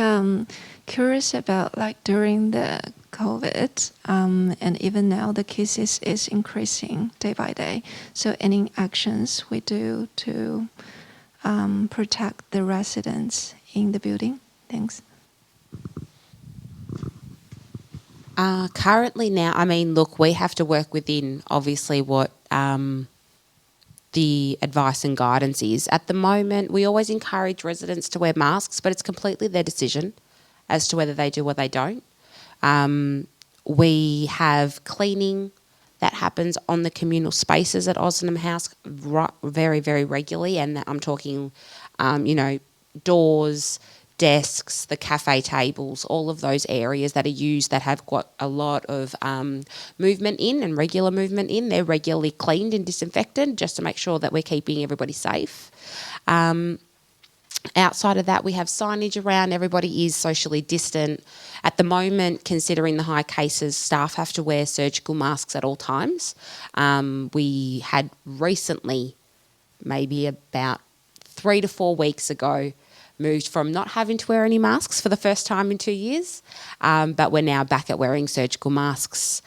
curious about during the COVID and even now the cases is increasing day by day. So any actions we do to protect the residents in the building? Thanks. Currently now, look, we have to work within obviously what the advice and guidance is. At the moment, we always encourage residents to wear masks, but it's completely their decision as to whether they do or they don't. We have cleaning that happens on the communal spaces at Ozanam House very, very regularly, and I'm talking, doors, desks, the cafe tables, all of those areas that are used that have got a lot of movement in and regular movement in. They're regularly cleaned and disinfected just to make sure that we're keeping everybody safe. Outside of that, we have signage around. Everybody is socially distant. At the moment, considering the high cases, staff have to wear surgical masks at all times. We had recently, maybe about 3 to 4 weeks ago, moved from not having to wear any masks for the first time in 2 years, but we're now back at wearing surgical masks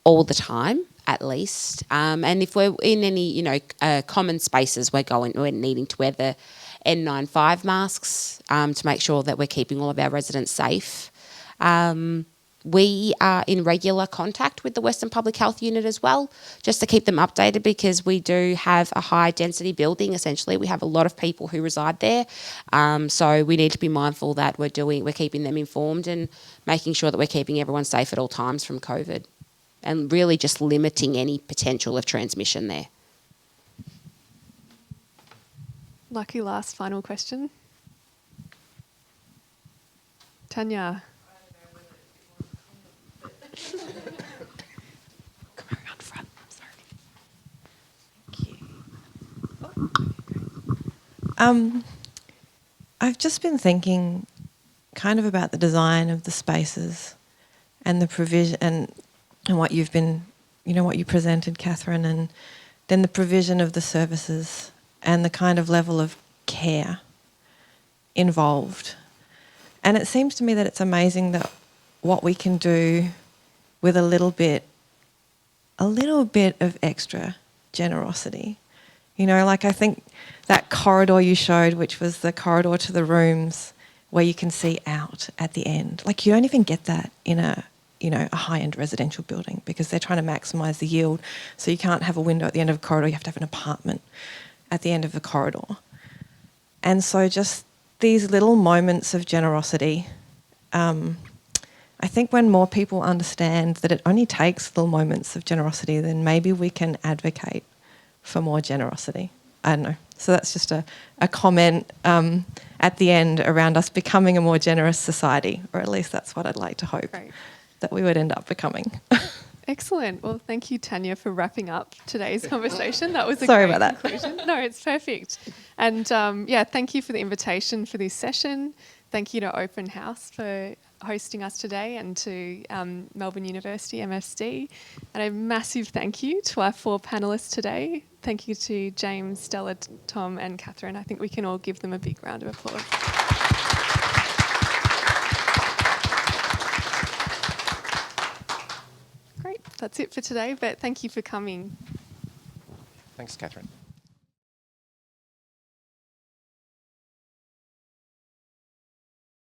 all the time, at least. And if we're in any, common spaces, we're needing to wear the N95 masks to make sure that we're keeping all of our residents safe. We are in regular contact with the Western Public Health Unit as well, just to keep them updated, because we do have a high density building. Essentially, we have a lot of people who reside there. So we need to be mindful that we're keeping them informed and making sure that we're keeping everyone safe at all times from COVID, and really just limiting any potential of transmission there. Lucky last final question. Tanya. Come around front. I'm sorry. Thank you. I've just been thinking kind of about the design of the spaces and the provision and what you've been, what you presented, Katherine, and then the provision of the services and the kind of level of care involved. And it seems to me that it's amazing that what we can do with a little bit of extra generosity. Like I think that corridor you showed, which was the corridor to the rooms where you can see out at the end. Like you don't even get that in a high-end residential building because they're trying to maximise the yield. So you can't have a window at the end of a corridor, you have to have an apartment at the end of the corridor. And so just these little moments of generosity, I think when more people understand that it only takes little moments of generosity, then maybe we can advocate for more generosity. I don't know. So that's just a comment at the end around us becoming a more generous society, or at least that's what I'd like to hope that we would end up becoming. Excellent. Well, thank you, Tania, for wrapping up today's conversation. That was a Sorry great about conclusion. No, it's perfect. And thank you for the invitation for this session. Thank you to Open House for hosting us today and to Melbourne University, MSD. And a massive thank you to our 4 panellists today. Thank you to Jaymes, Stella, Tom and Katherine. I think we can all give them a big round of applause. Great, that's it for today, but thank you for coming. Thanks, Katherine.